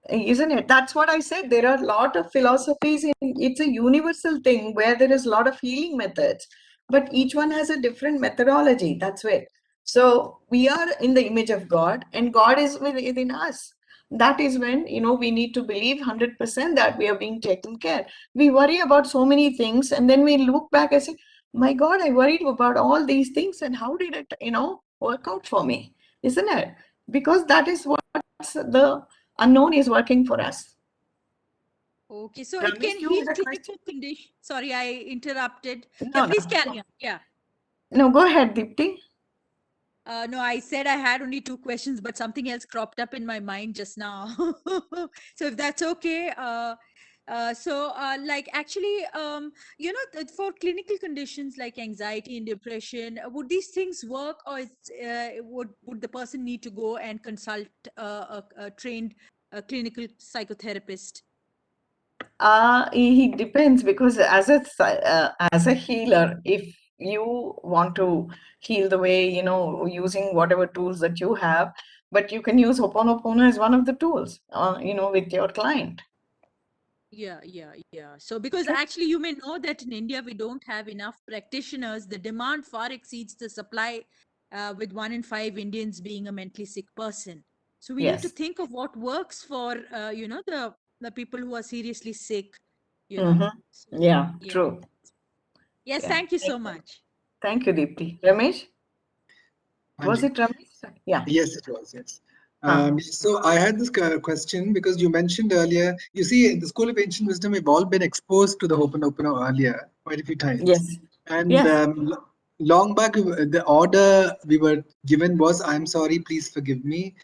Isn't it? That's what I said. There are a lot of philosophies it's a universal thing where there is a lot of healing methods, but each one has a different methodology. That's it. So we are in the image of God, and God is within us. That is when we need to believe 100% that we are being taken care. We worry about so many things, and then we look back and say, my God, I worried about all these things, and how did it work out for me? Isn't it? Because that is what's the unknown is working for us. okay, so it Ramesh, can you heal had a question? clinical condition. Sorry, I interrupted. Yeah, No, please no. carry on. Yeah. No, go ahead, Deepti. No, I said I had only two questions, but something else cropped up in my mind just now. So if that's okay, like actually, for clinical conditions like anxiety and depression, would these things work, or would the person need to go and consult a trained clinical psychotherapist? He depends, because as a healer, if you want to heal the way, using whatever tools that you have, but you can use Ho'oponopono as one of the tools, with your client. Yeah. So, because Okay. actually, you may know that in India, we don't have enough practitioners. The demand far exceeds the supply, with 1 in 5 Indians being a mentally sick person. So, we need to Yes. think of what works for, the people who are seriously sick, you know. Mm-hmm. Yeah, Yeah. true. Yes, Yeah. thank you so much. Thank you, Deepti. Ramesh? Was Anji. it Ramesh? Yeah. Yes, it was. Yes. Ah. So I had this question because you mentioned earlier. You see, in the School of Ancient Wisdom, we've all been exposed to the Ho'oponopono earlier quite a few times, Yes. and Yes. long back, the order we were given was, "I'm sorry, please forgive me.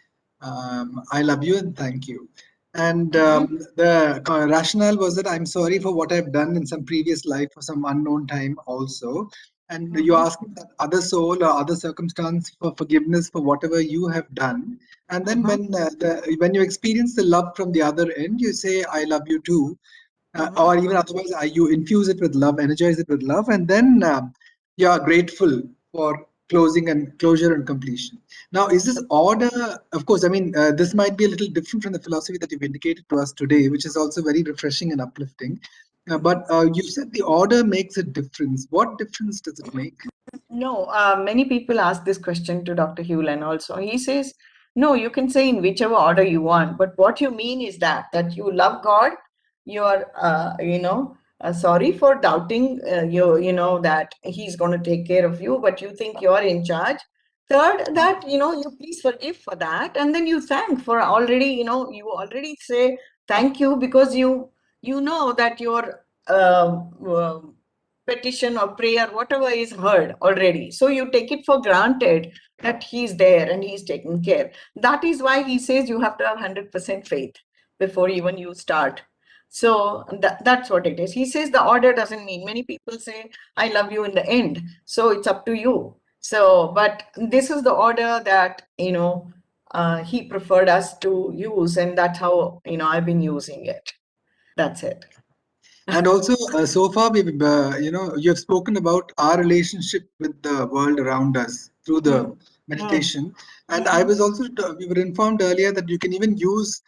I love you and thank you." And the rationale was that I'm sorry for what I've done in some previous life for some unknown time also. And you ask that other soul or other circumstance for forgiveness for whatever you have done. And then when you experience the love from the other end, you say, "I love you too." Or even otherwise, you infuse it with love, energize it with love, and then you are grateful for closure and completion. Now, is this order? Of course, I mean this might be a little different from the philosophy that you've indicated to us today, which is also very refreshing and uplifting. But you said the order makes a difference. What difference does it make? No, many people ask this question to Dr. Hewlin also. He says, no, you can say in whichever order you want, but what you mean is that you love God, you are, sorry for doubting that He's going to take care of you, but you think you're in charge. Third, that, you please forgive for that, and then you thank for already, you already say thank you because you know that your petition or prayer, whatever is heard already. So you take it for granted that he's there and he's taking care. That is why he says you have to have 100% faith before even you start. So that's what it is. He says the order doesn't mean, many people say, I love you in the end. So it's up to you. So, but this is the order that, he preferred us to use. And that's how, I've been using it. That's it. And also, so far, you have spoken about our relationship with the world around us through the meditation. And I was also, we were informed earlier that you can even use,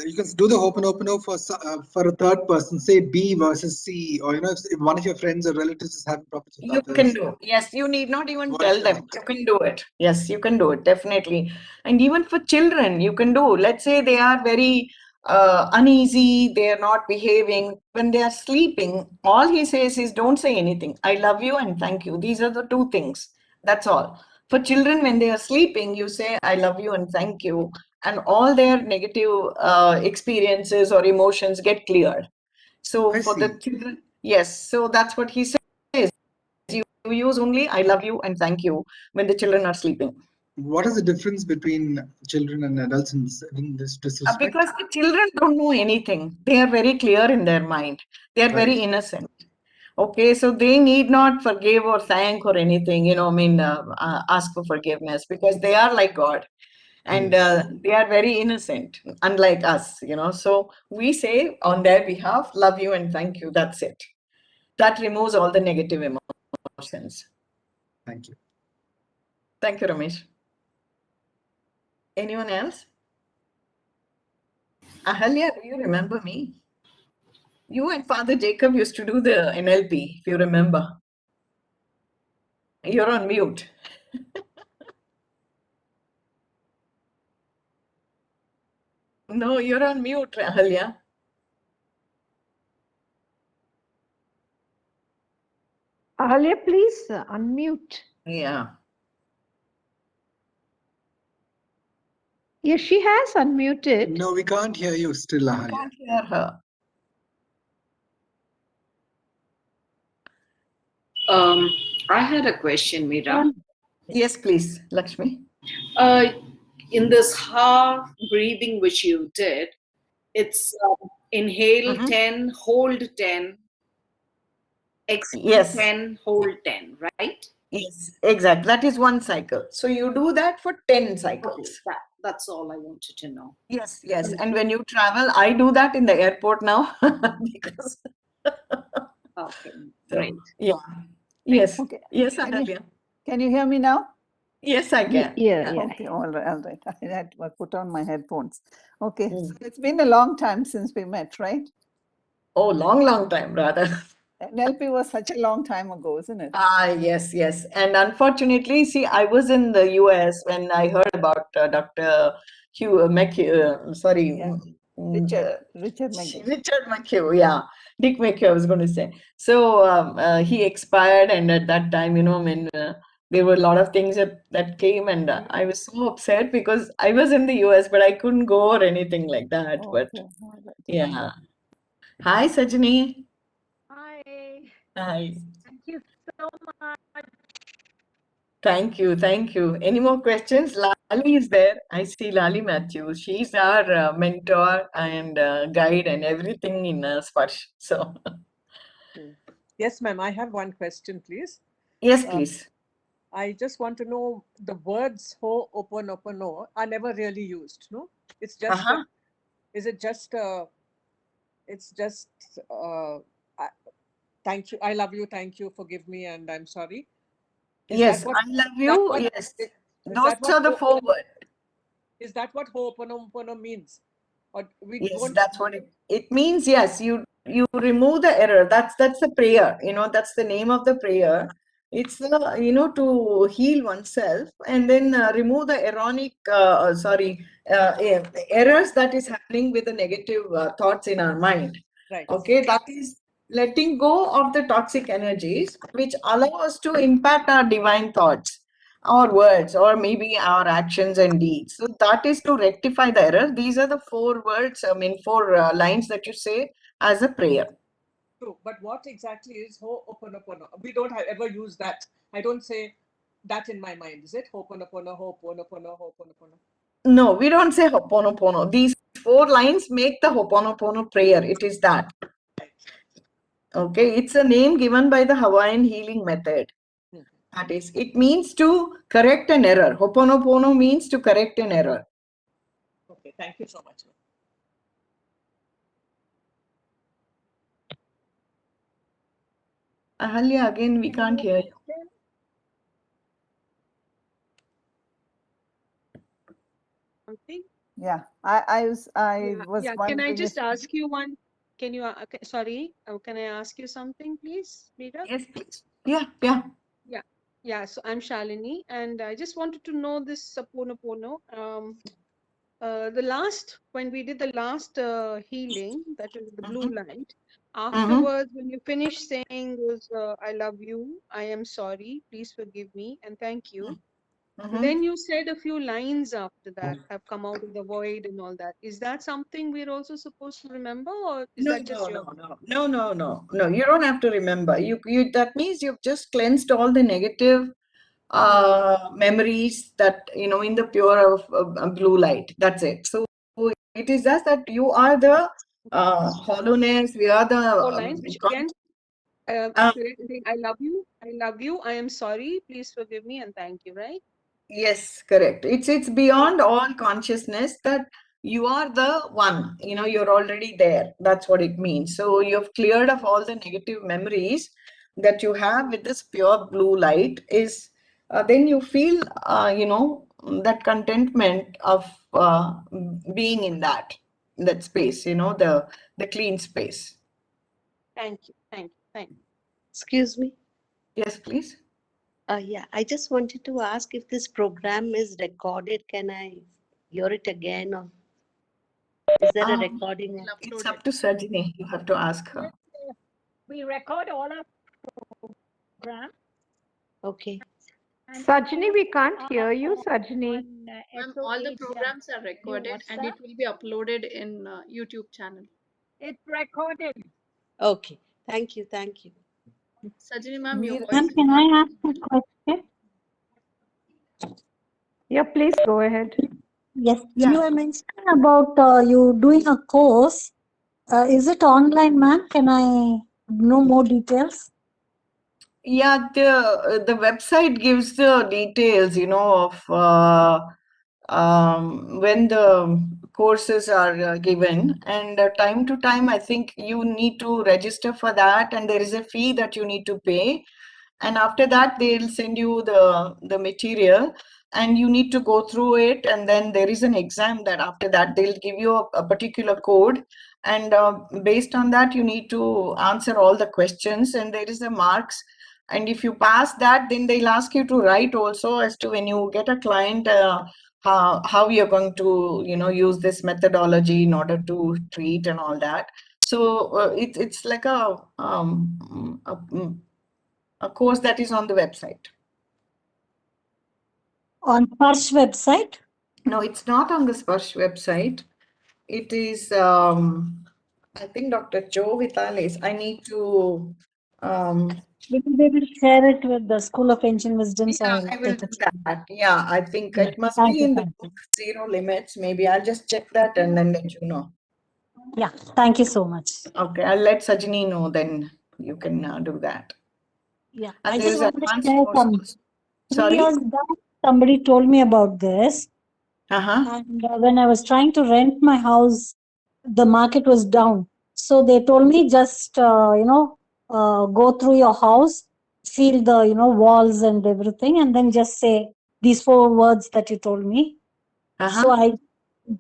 you can do the Ho'oponopono for a third person, say B versus C, or if one of your friends or relatives is having problems with You others. can do. Yes, you need not even tell them. You can do it. Yes, you can do it, definitely. And even for children, you can do. Let's say they are very uneasy, they are not behaving. When they are sleeping, all he says is, don't say anything. I love you and thank you. These are the two things. That's all. For children, when they are sleeping, you say, I love you and thank you. And all their negative experiences or emotions get cleared. So I for the see. children, yes. So that's what he says. You use only I love you and thank you when the children are sleeping. What is the difference between children and adults in this respect? Because the children don't know anything. They are very clear in their mind. They are very innocent. Okay, so they need not forgive or thank or anything, ask for forgiveness because they are like God and they are very innocent, unlike us, So we say on their behalf, love you and thank you. That's it. That removes all the negative emotions. Thank you. Thank you, Ramesh. Anyone else? Ahalya, do you remember me? You and Father Jacob used to do the NLP, if you remember. You're on mute. No, you're on mute, Ahalya. Ahalya, please unmute. Yeah. Yes, she has unmuted. No, we can't hear you still, I Ahalya. can't hear her. I had a question, Meera. Yes, please, Lakshmi. In this half breathing which you did, it's inhale 10, hold 10, exhale Yes. 10, hold 10, right? Yes, exactly. That is one cycle. So you do that for 10 cycles. Okay, that's all I wanted to know. Yes, yes. And when you travel, I do that in the airport now because. Okay, So, great. yeah. Yes. Okay. Yes, Can Ahalya. Can you hear me now? Yes, I can. Yeah. Okay, all right, all right. I had to put on my headphones. Okay, so it's been a long time since we met, right? Oh, long time, rather. NLP was such a long time ago, isn't it? Yes, yes. And unfortunately, see, I was in the US when I heard about Dr. Hugh McHugh, sorry, Yeah. Richard McGill. Richard McHugh, yeah. Dick McHugh, I was going to say. So he expired, and at that time, there were a lot of things that came, and I was so upset because I was in the US, but I couldn't go or anything like that. But Okay, all right. yeah. Hi, Sajani. Hi, Hi. thank you so much Thank you. Thank you. Any more questions? Lali is there. I see Lali Matthews. She's our mentor and guide and everything in Sparsh. So, Yes, ma'am. I have one question, please. yes, please. I just want to know the words ho oponopono are never really used. No, it's just. Is it just? It's just. Thank you. I love you. Thank you. Forgive me, and I'm sorry. Is Yes, that what, I love you. what, Yes, is those that what are the 4 words. Is that what ho'oponopono means? Or we Yes, don't. that's what it means. Yes, you remove the error. That's the prayer. That's the name of the prayer. It's to heal oneself and then remove the errors that is happening with the negative thoughts in our mind. Right. Okay, that is letting go of the toxic energies which allow us to impact our divine thoughts, our words, or maybe our actions and deeds. So that is to rectify the error. These are the 4 words, 4 lines that you say as a prayer. True, but what exactly is ho'oponopono? We don't ever use that. I don't say that in my mind. Is it ho'oponopono, ho'oponopono, ho'oponopono? No, we don't say Ho'oponopono. These 4 lines make the Ho'oponopono prayer. It is that. Right. Okay, it's a name given by the Hawaiian healing method. That is, it means to correct an error. Ho'oponopono means to correct an error. Okay, thank you so much. Ahalya, again, we can't hear you. Something? Yeah, I was Can I wondering just if ask you one? Can you, sorry, can I ask you something, please, Meera? Yes, please. Yeah. Yeah, so I'm Shalini, and I just wanted to know this Saponopono. When we did the last healing, that is the blue light, afterwards, when you finished saying was, I love you, I am sorry, please forgive me, and thank you. Then you said a few lines after that have come out of the void and all that. Is that something we're also supposed to remember, or is that just your? No. You don't have to remember. You that means you've just cleansed all the negative memories that in the pure of blue light. That's it. So it is just that you are the hollowness. We are the Four lines, which again, saying, I love you, I am sorry, please forgive me, and thank you, right? Yes, correct. It's beyond all consciousness that you are the one, you're already there. That's what it means. So you've cleared of all the negative memories that you have with this pure blue light is then you feel, that contentment of being in that space, the clean space. Thank you. Excuse me. Yes, please. Yeah, I just wanted to ask if this program is recorded. Can I hear it again, or is there a recording? It's up to Sajani. You have to ask her. We record all our programs. Okay. Sajani, we can't hear you, Sajani. All the programs are recorded and it will be uploaded in YouTube channel. It's recorded. Okay. Thank you. Sajani ma'am, your Meera- voice is can Mm-hmm. not. I ask a question? Yeah, please go ahead. Yes, you were mentioning about you doing a course. Is it online, ma'am? Can I know more details? Yeah, the website gives the details, of when the courses are given, and time to time, I think you need to register for that, and there is a fee that you need to pay. And after that, they'll send you the material, and you need to go through it. And then there is an exam that after that they'll give you a particular code, and based on that, you need to answer all the questions, and there is a marks. And if you pass that, then they'll ask you to write also as to when you get a client, how you're going to use this methodology in order to treat and all that. So it's like a course that is on the website. On Sparsh website? No, it's not on the Sparsh website. It is, I think Dr. Joe Vitales. I need to Will you be able to share it with the School of Ancient Wisdom? So Yeah, I'll I will take do it. that. Yeah, I think Yeah. it must Thank be you. in the Thank you. book Zero Limits. Maybe I'll just check that and then let you know. Yeah. Thank you so much. Okay, I'll let Sajani know, then you can do that. Yeah. And I there just is wanted to advanced share course some. also. 3 Sorry? years back, somebody told me about this. Uh-huh. And when I was trying to rent my house, the market was down. So they told me just, go through your house, feel the, walls and everything, and then just say these 4 words that you told me. So Uh-huh. I did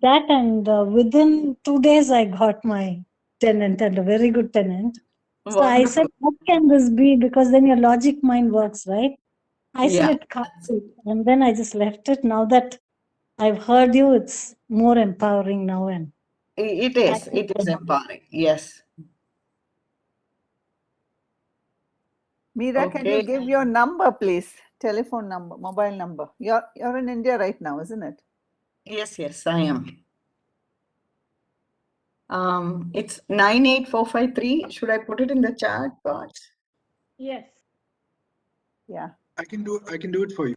that, and within 2 days, I got my tenant, and a very good tenant. So I Wonderful. said, what can this be? Because then your logic mind works, right? I said Yeah, it can't be. And then I just left it. Now that I've heard you, it's more empowering now. And it thank is. you It so is much. empowering. Yes. Meera, can you Okay. give your number, please? Telephone number, mobile number. You're in India right now, isn't it? Yes, yes, I am. It's 98453. Should I put it in the chat box? Yes. Yeah. I can do it for you.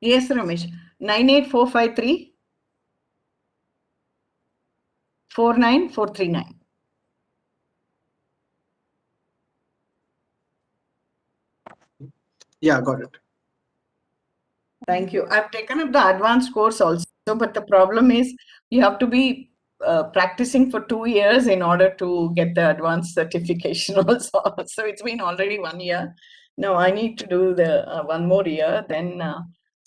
Yes, Ramesh. 98453 49439. Yeah, got it. Thank you. I've taken up the advanced course also, but the problem is you have to be practicing for 2 years in order to get the advanced certification also. So it's been already 1 year. No, I need to do the 1 more year, then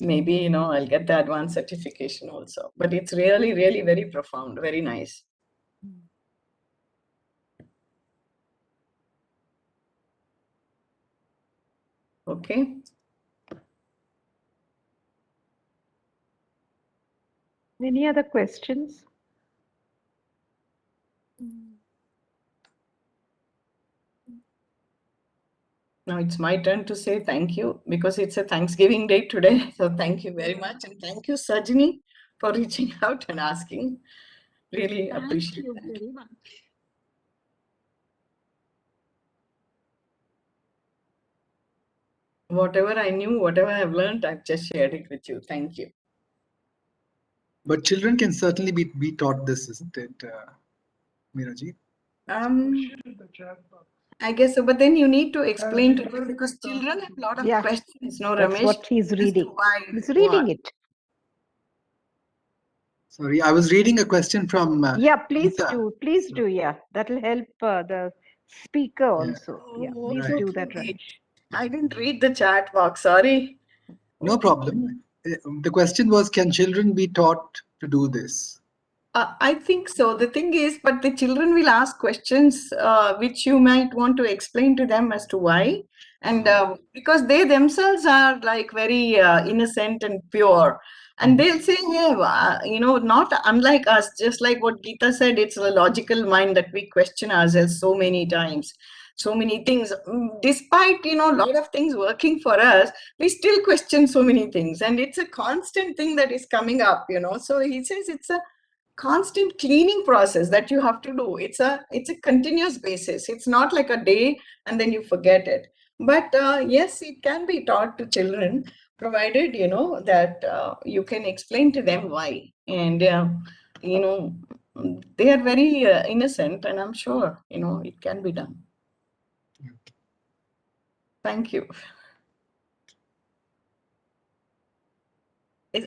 maybe, I'll get the advanced certification also. But it's really, really very profound, very nice. Okay. Any other questions? Now it's my turn to say thank you because it's a Thanksgiving day today. So thank you very much. And thank you, Sajani, for reaching out and asking. Really appreciate you that. very much. Whatever I knew, whatever I've learned, I've just shared it with you. Thank you. But children can certainly be taught this, isn't it, Meeraji? I guess so, but then you need to explain to them because children have a lot of Yeah, questions, no, that's Ramesh? what he's As to reading. why, He's what? reading it. Sorry, I was reading a question from Yeah, please Geeta. do. Please do. Yeah, that'll help the speaker Yeah. also. Yeah, Oh, please Right. do that, okay. Ramesh. I didn't read the chat box, sorry. No problem. The question was, can children be taught to do this? I think so. The thing is, but the children will ask questions which you might want to explain to them as to why. And because they themselves are like very innocent and pure. And they'll say, hey, not unlike us, just like what Geeta said, it's a logical mind that we question ourselves so many times, so many things. Despite, a lot of things working for us, we still question so many things. And it's a constant thing that is coming up, So he says it's a constant cleaning process that you have to do. It's a continuous basis. It's not like a day and then you forget it. But yes, it can be taught to children, provided that you can explain to them why. And they are very innocent, and I'm sure it can be done. Thank you.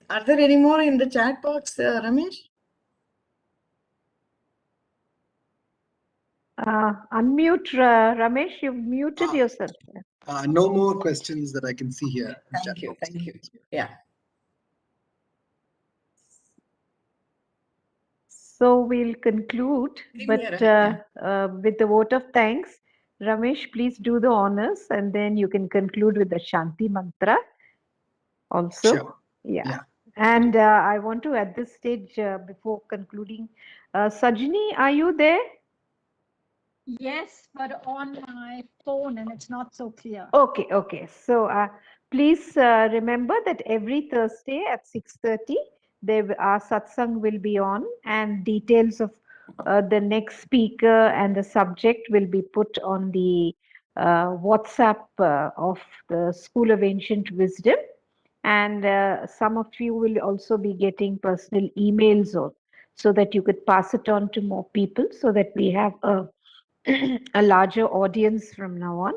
Are there any more in the chat box, Ramesh? Unmute, Ramesh. You've muted yourself. No more questions that I can see here. Thank you. Thank you. Yeah. So we'll conclude, but with the vote of thanks, Ramesh, please do the honors, and then you can conclude with the Shanti mantra also. Sure. Yeah. And I want to, at this stage, before concluding, Sajani, are you there? Yes, but on my phone and it's not so clear. Okay, okay. So please remember that every Thursday at 6:30, our satsang will be on, and details of the next speaker and the subject will be put on the WhatsApp of the School of Ancient Wisdom. And some of you will also be getting personal emails so that you could pass it on to more people so that we have a larger audience from now on.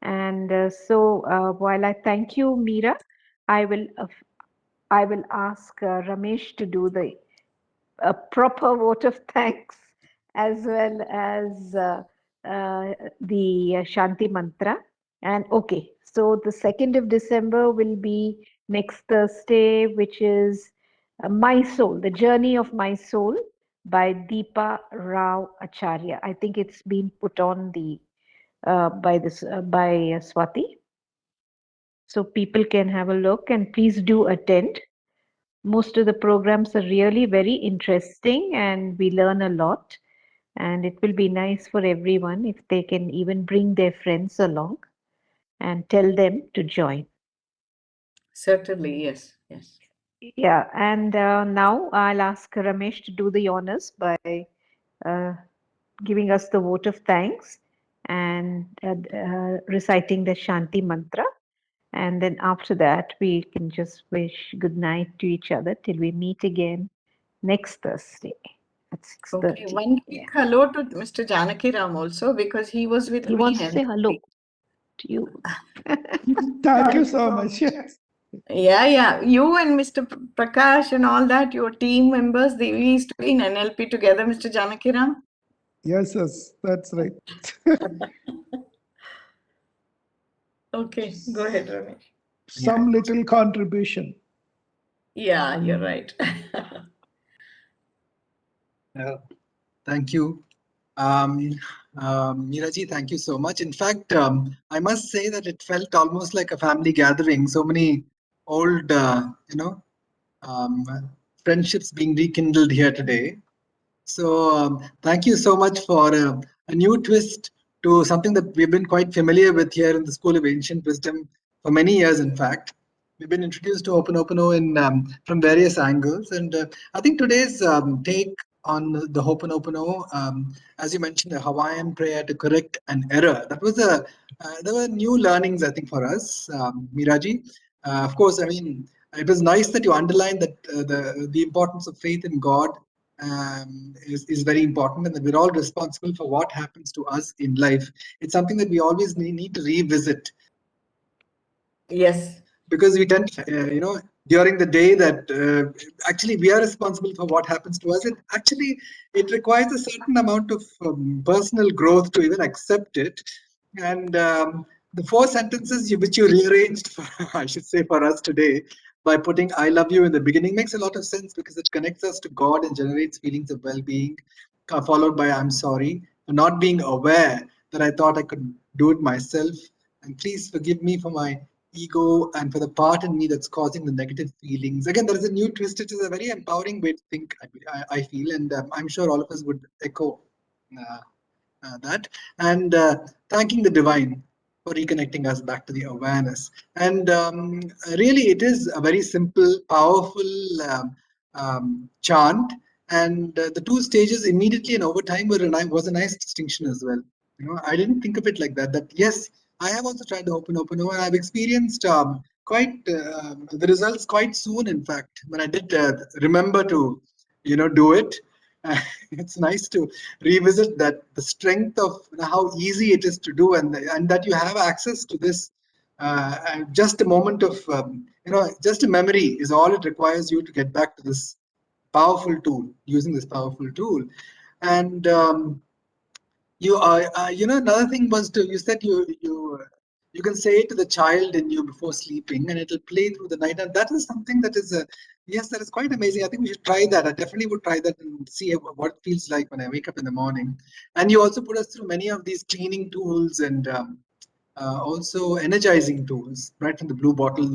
And so while I thank you, Meera, I will ask Ramesh to do a proper vote of thanks as well as the Shanti Mantra. And okay, so the 2nd of December will be next Thursday, which is My Soul, The Journey of My Soul by Deepa Rao Acharya. I think it's been put on the by Swati. So people can have a look, and please do attend. Most of the programs are really very interesting and we learn a lot. And it will be nice for everyone if they can even bring their friends along and tell them to join. Certainly, yes, yes. Yeah, and now I'll ask Ramesh to do the honors by giving us the vote of thanks and reciting the Shanti Mantra. And then after that, we can just wish good night to each other till we meet again next Thursday at 6:30. Okay, one quick hello to Mr. Janaki Ram also, because he was with He me. wants to say hello to you. Thank you so much. Yeah. You and Mr. Prakash and all that, your team members, we used to be in NLP together, Mr. Janaki Ram. Yes, that's right. Okay, go ahead, Ramesh. Some little contribution. Yeah, you're right. Thank you. Meera ji, thank you so much. In fact, I must say that it felt almost like a family gathering. So many old, friendships being rekindled here today. So thank you so much for a new twist to something that we've been quite familiar with here in the School of Ancient Wisdom for many years, in fact. We've been introduced to Ho'oponopono from various angles. And I think today's take on the Ho'oponopono, as you mentioned, the Hawaiian prayer to correct an error. That was there were new learnings, I think, for us, Meeraji. Of course, I mean, it was nice that you underlined that the importance of faith in God is very important, and that we're all responsible for what happens to us in life. It's something that we always need to revisit. Yes. Because we tend, during the day that actually we are responsible for what happens to us. It requires a certain amount of personal growth to even accept it. And the 4 sentences which you rearranged, I should say, for us today, by putting "I love you" in the beginning makes a lot of sense, because it connects us to God and generates feelings of well-being, followed by "I'm sorry for not being aware that I thought I could do it myself, and please forgive me for my ego and for the part in me that's causing the negative feelings." Again, there is a new twist. It is a very empowering way to think, I feel, and I'm sure all of us would echo that. And thanking the divine for reconnecting us back to the awareness. And really, it is a very simple, powerful chant. And the 2 stages, immediately and over time, was a nice distinction as well. I didn't think of it like that. That yes, I have also tried to Ho'oponopono, and I've experienced quite the results quite soon. In fact, when I did remember to, do it, it's nice to revisit that the strength of how easy it is to do, and that you have access to this. And just a moment of, just a memory is all it requires you to get back to this powerful tool, using this powerful tool. And another thing was you said you can say it to the child in you before sleeping, and it'll play through the night. And that is something that is yes, that is quite amazing. I think we should try that. I definitely would try that and see what it feels like when I wake up in the morning. And you also put us through many of these cleaning tools and also energizing tools, right from the blue bottle,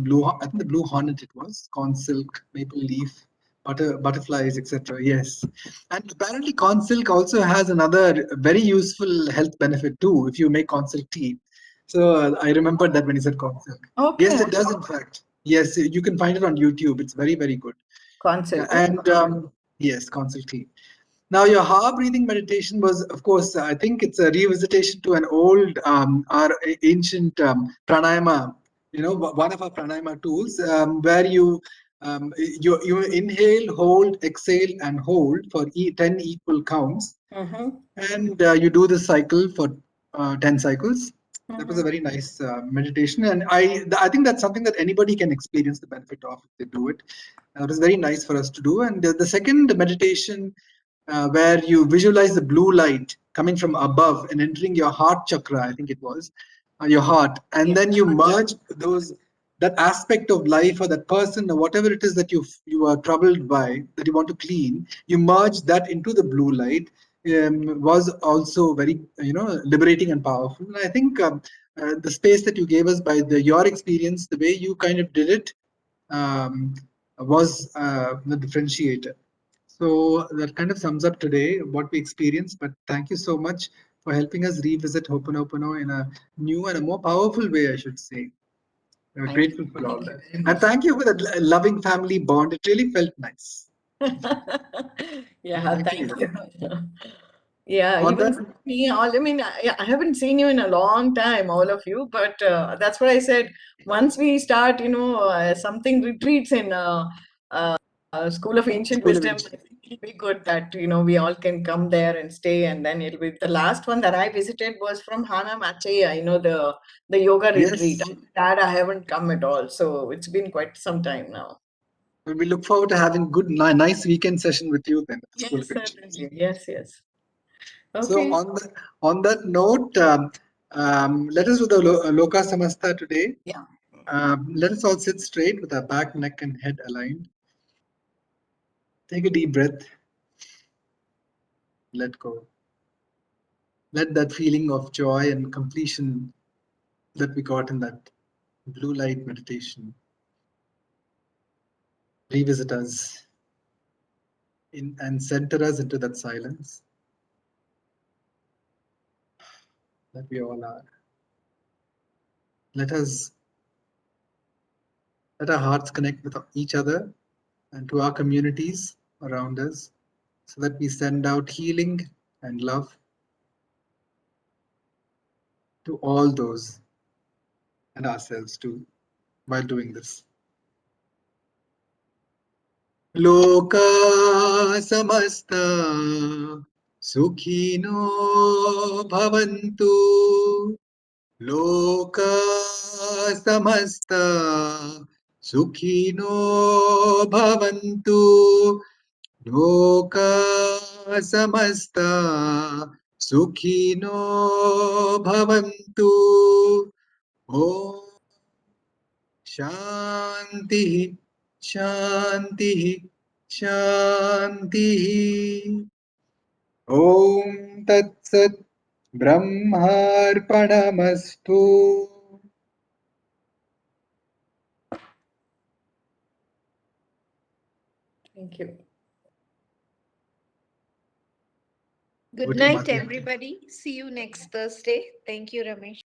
I think the blue hornet it was, corn silk, maple leaf, butterflies, etc. Yes, and apparently corn silk also has another very useful health benefit too, if you make corn silk tea. So I remembered that when you said corn silk. Okay. Yes, it does, in fact. Yes, you can find it on YouTube. It's very, very good. Corn silk. And yes, corn silk tea. Now, your ha breathing meditation was, of course, I think it's a revisitation to an old, our ancient pranayama, one of our pranayama tools, where you inhale, hold, exhale, and hold for 10 equal counts. And you do this cycle for 10 cycles. That was a very nice meditation. And I think that's something that anybody can experience the benefit of if they do it. It was very nice for us to do. And the second meditation, where you visualize the blue light coming from above and entering your heart chakra, I think it was, your heart. And then you merge that aspect of life or that person or whatever it is that you are troubled by, that you want to clean, you merge that into the blue light. Was also very liberating and powerful. And I think the space that you gave us by your experience, the way you kind of did it, was the differentiator. So that kind of sums up today what we experienced. But thank you so much for helping us revisit Ho'oponopono in a new and a more powerful way, I should say. We're grateful for all that. And thank you for that loving family bond. It really felt nice. Yeah, thank you. Yeah, even me, I mean, I haven't seen you in a long time, all of you, but that's what I said. Once we start, something retreats in School of Ancient Wisdom, I think it'll be good that, we all can come there and stay. And then it'll be the last one that I visited was from Hana Machaya, the yoga retreat. That I haven't come at all. So it's been quite some time now. We look forward to having good, nice weekend session with you then. Yes, certainly. Yes, yes. Okay. So on that note, let us do the Loka Samasta today. Yeah. Let us all sit straight with our back, neck, and head aligned. Take a deep breath. Let go. Let that feeling of joy and completion that we got in that blue light meditation revisit us and center us into that silence that we all are. Let our hearts connect with each other and to our communities around us, so that we send out healing and love to all those and ourselves too while doing this. Loka samasta sukhino bhavantu. Loka samasta sukhino bhavantu. Loka samasta sukhino bhavantu. Om Shanti Shanti Shanti. Om Tat Sat Brahmarpanamastu. Thank you. Good night, everybody. See you next Thursday. Thank you, Ramesh.